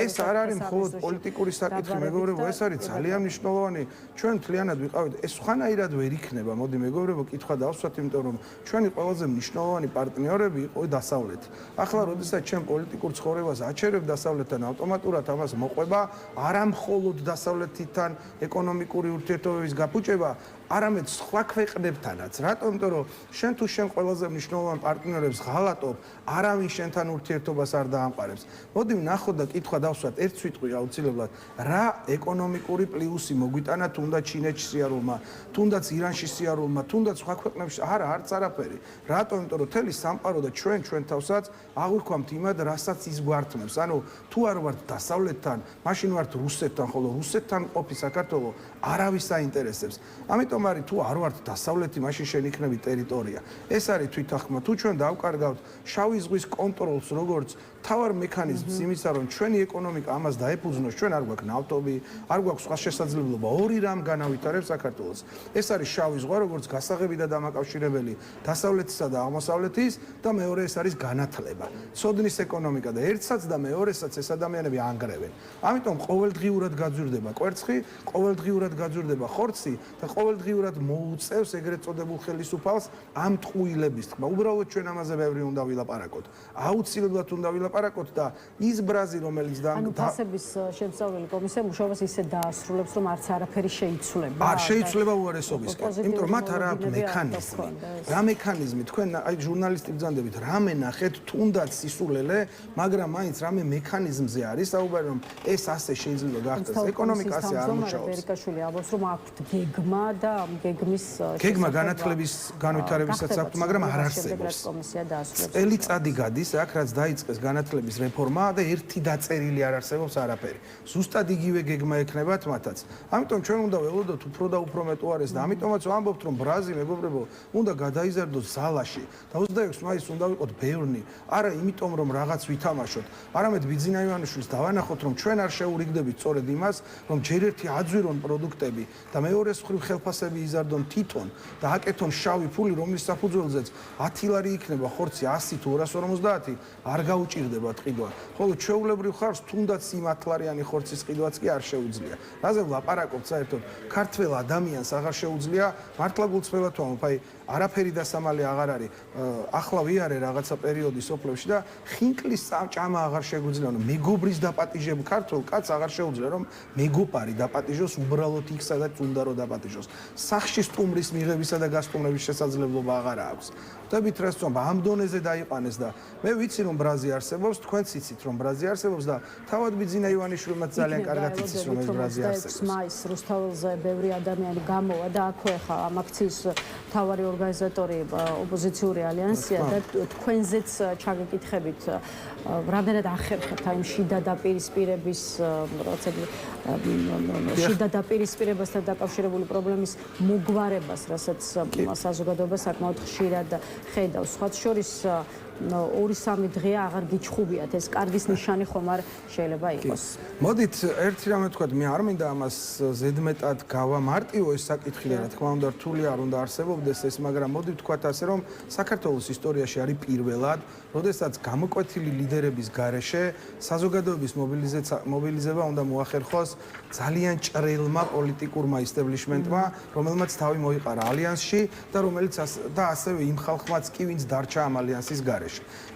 ეს არ არის მხოლოდ პოლიტიკური საკითხი, მეგობრებო, ეს არის ძალიან მნიშვნელოვანი. ჩვენ მთლიანად ვიყავით, ეს სხვანაირად ვერ იქნება. მოდი მეგობრებო, კითხვა დავსვათ, იმიტომ რომ ჩვენი ყველაზე მნიშვნელოვანი პარტნიორები იყო დასავლეთი. ახლა როდესაც ჩვენ პოლიტიკურ ცხოვრებას აჩერებ დასავლეთთან, ავტომატურად ამას მოყვება არა მხოლოდ დასავლეთთან ეკონომიკური ურთიერთობების გაფუჭება, არამედ სხვა ქვეყნებთანაც. რატომ? იმიტომ რომ შენ თუ შენ ყველაზე მნიშვნელოვან პარტნიორებს ღალატობ, არავინ შენთან ურთიერთობას არ დაამყარებს. მოდი ვნახოთ და კითხვა დავსვათ, ერთ სიტყვი აუცილებლად, რა ეკონომიკური პლუსი მოგვიტანა თუნდაც ჩინეთში სიარულმა, თუნდაც ირანში სიარულმა, თუნდაც სხვა ქვეყნებში? არა, არც არაფერი. რატომ? იმიტომ რომ თელი სამყარო და ჩვენ თავსაც აღვიქვამთ იმად, რასაც ის გვართმევს. ანუ თუ არ ვართ დასავლეთთან, მაშინ ვართ რუსეთთან, ხოლო რუსეთთან ყოფი საქართველო არავის აინტერესებს. ამიტომ არის თუ არ ვართ დასავლეთი, მაშინ შენ იქნები ტერიტორია. ეს არის თვითახმა. თუ ჩვენ დავკარგავთ შავი ზღვის კონტროლს, როგორც თავარ მექანიზმს იმისა, რომ ჩვენი ეკონომიკა ამას დაეფუძნოს, ჩვენ არ გვაქვს ნავთობი, არ გვაქვს სხვა შესაძლებლობა, ორი რამ განავითარებს საქართველოს. ეს არის შავი ზღვა, როგორც გასაღები და დამაკავშირებელი დასავლეთისა და აღმოსავლეთის და მეორე ეს არის განათლება. ცოდნის ეკონომიკა და ერთსაც და მეორესაც ეს ადამიანები ანგრევენ. ამიტომ ყოველდღიურად გაძვირდება კვერცხი, ყოველდღიურად გაძვირდება ხორცი და ყოველდღიურად მოუწევს ეგრეთ წოდებულ ხელისუფალს ამ ტყუილების თქმა. უბრალოდ ჩვენ ამაზე ბევრი უნდა ვილაპარაკოთ. აუცილებლად უნდა ვილაპარაკოთ და ის ბრაზი, რომელიც ანუ ფასების შემსწავლელი კომისია მუშაობას ისე დაასრულებს, რომ არც არაფერი შეიცვლება. არ შეიცვლება უარესობისკენ, იმიტომ რომ მათ არ აქვს მექანიზმი. რა მექანიზმი? თქვენ აი ჟურნალისტი ბრძანდებით, რამე ნახეთ, თუნდაც სისულელე, მაგრამ მაინც რამე მექანიზმზე არის საუბარი, რომ ეს ასე შეიძლება გახდეს. ეკონომიკა ასე არ მუშაობს. ვერიკაშვილი ალბათ რომ აქვთ გეგმა და ამ გეგმის გეგმა განათლების განვითარებისაც აქვს, მაგრამ არ არსებობს. წელიწადი გადის აქ, რაც დაიწყეს განათლების რეფორმა და ერთი დაწერილი არ არსებობს არაფერი. ზუსტად იგივე გეგმა ექნებათ მათაც. ამიტომ ჩვენ უნდა ველოდოთ უფრო და უფრო მეტ უარეს და ამიტომაც ვამბობთ, რომ ბრაზი მეგობრებო, უნდა გადაიზარდოს ზალაში და 26 მაისს უნდა ვიყოთ ბევრნი. არა იმიტომ რომ რაღაც ვითამაშოთ, არამედ ბიძინა ივანიშვილს დავანახოთ, რომ ჩვენ არ შეურიგდებით სწორედ იმას, რომ ჯერ ერთი აძვირონ პროდუქტები და მეორე მხრივ ხელფასები იზარდონ თვითონ და აკეთონ შავი ფული, რომლის საფუძველზეც 10 ლარი იქნება ხორცი 100 თუ 250, არ გაუჭირდება ყიდვა. ხოლო ჩვეულებრივ ხარს თუნდაც იმ 10 ლარიანი ხორცის ყიდვაც კი არ შეუძლია. რაზე ვლაპარაკობთ საერთოდ? ქართველ ადამიანს აღარ შეუძლია მართლა გულწრფელად ვამბობ, აი არაფერი დასამალი აღარ არის. ახლა ვიარე რაღაცა პერიოდი სოფლებში და ხინკლის ჭამა აღარ შეგვიძლია, რომ მეგობრის დაპატიჟებ ქართულ კაცს აღარ შეუძლია, რომ მეგობარი დაპატიჟოს უბრალოდ იქ, სადაც უნდა რომ დაპატიჟოს. სახში სტუმრის მიღებისა და გასტუმრების შესაძლებლობა აღარ აქვს. ვთქვით რას ვამბობ, ამ დონეზე დაიყვანეს და მე ვიცი რომ ბრაზი არსებობს, თქვენც იცით რომ ბრაზი არსებობს და თავად ბიძინა ივანიშვილმაც ძალიან კარგად იცის რომ ეს ბრაზი არსებობს. მაის რუსთაველზე ბევრი ადამიანი გამოვა და აქვე ხა ამ აქციის მთავარი ორგანიზატორი ოპოზიციური ალიანსია და თქვენზეც ჩაგეკითხებით რამდენად ახერხებთ აი შიდა დაპირისპირების პროცედურა შიდა დაპირისპირებასთან დაკავშირებული პრობლემის მოგვარებას, რასაც საზოგადოება საკმაოდ ხშირად ხედავს. სხვა შორის 2-3 დღეა აღარ გიჩხუბიათ, ეს კარგის ნიშანი ხომ არ შეიძლება იყოს. მოდით ერთი რამე ვთქვათ, მე არ მინდა ამას ზედმეტად გავამარტივო ეს საკითხი და რა თქმა უნდა რთული არ უნდა არსებობდეს ეს, მაგრამ მოდით ვთქვათ ასე, რომ საქართველოს ისტორიაში არის პირველად, როდესაც გამოკვეთილი ლიდერების გარეშე საზოგადოების მობილიზება უნდა მოახერხოს ძალიან ჭრელმა პოლიტიკურმა ისტაბლიშმენტმა, რომელმაც თავი მოიყარა ალიანსში და რომელიც და ასევე იმ ხალხმაც კი, ვინც დარჩა ამ ალიანსის გარეშე.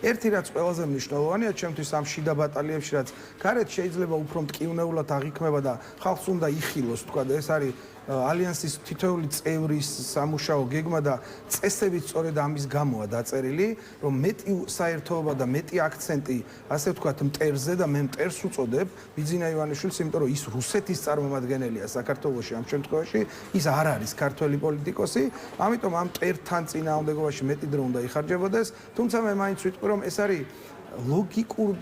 ერთი რაც ყველაზე მნიშვნელოვანია ჩემთვის ამ შიდა ბატალიებში, რაც გარეთ შეიძლება უფრო მტკივნეულად აღიქმება და ხალხს უნდა იხილოს, თქვა და ეს არის ალიანსის თითოეული წევრის სამუშაო გეგმა და წესებით სწორედ ამის გამოა დაწერილი, რომ მეტი საერთოობა და მეტი აქცენტი, ასე ვთქვათ, მტერზე და მე მტერს უწოდებ ბიძინა ივანიშვილს, იმიტომ რომ ის რუსეთის წარმომადგენელია საქართველოში ამ შემთხვევაში, ის არ არის ქართველი პოლიტიკოსი, ამიტომ ამ მტერთან წინააღმდეგობაში მეტი დრო უნდა იხარჯებოდეს, თუმცა მე მაინც ვიტყვი, რომ ეს არის ლოგიკურ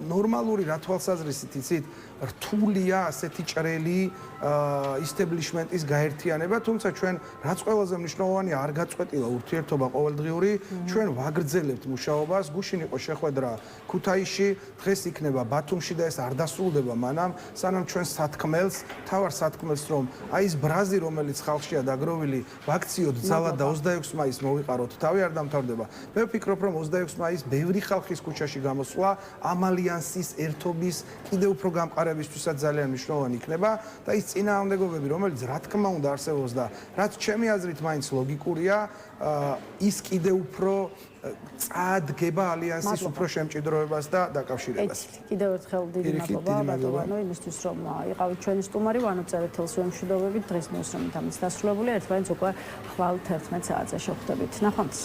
ნორმალური რა თვალსაზრისით იცით რთულია ასეთი ჭრელი ისტაბლიშმენტის გაერთიანება, თუმცა ჩვენ რაც ყველაზე მნიშვნელოვანია არ გაწყვეტილა ურთიერთობა ყოველდღიური, ჩვენ ვაგრძელებთ მუშაობას, გუშინ იყო შეხვედრა ქუთაისში, დღეს იქნება ბათუმში და ეს არ დასრულდება მანამ, სანამ ჩვენ სათქმელს, თავარ სათქმელს რომ აი ეს ბრაზი, რომელიც ხალხშია დაგროვილი, ვაქციოთ ძალად და 26 მაისს მოვიყაროთ, თავი არ დამთავრდება. მე ვფიქრობ, რომ 26 მაისს ბევრი ხალხის ქუჩაში გამოსვლა ამ ალიანსის ერთობის კიდევ უფრო გამყარებისთვისაც ძალიან მნიშვნელოვანი იქნება და ის წინააღმდეგობები, რომელიც რა თქმა უნდა არსებობს და რაც ჩემი აზრით მაინც ლოგიკურია, ის კიდევ უფრო წაადგება ალიანსის უფრო შემჭიდროებას და დაკავშირებას. კიდევ ერთხელ დიდი მადლობა ბატონო იმისთვის რომ იყავით ჩვენი სტუმარი, ვანოწერეთ თელს ვემშვიდობებით, დღის ნიუსრომით ამის დასრულებულია, ერთმანეთს უკვე ხვალ 11 საათზე შევხვდებით. ნახვამდის.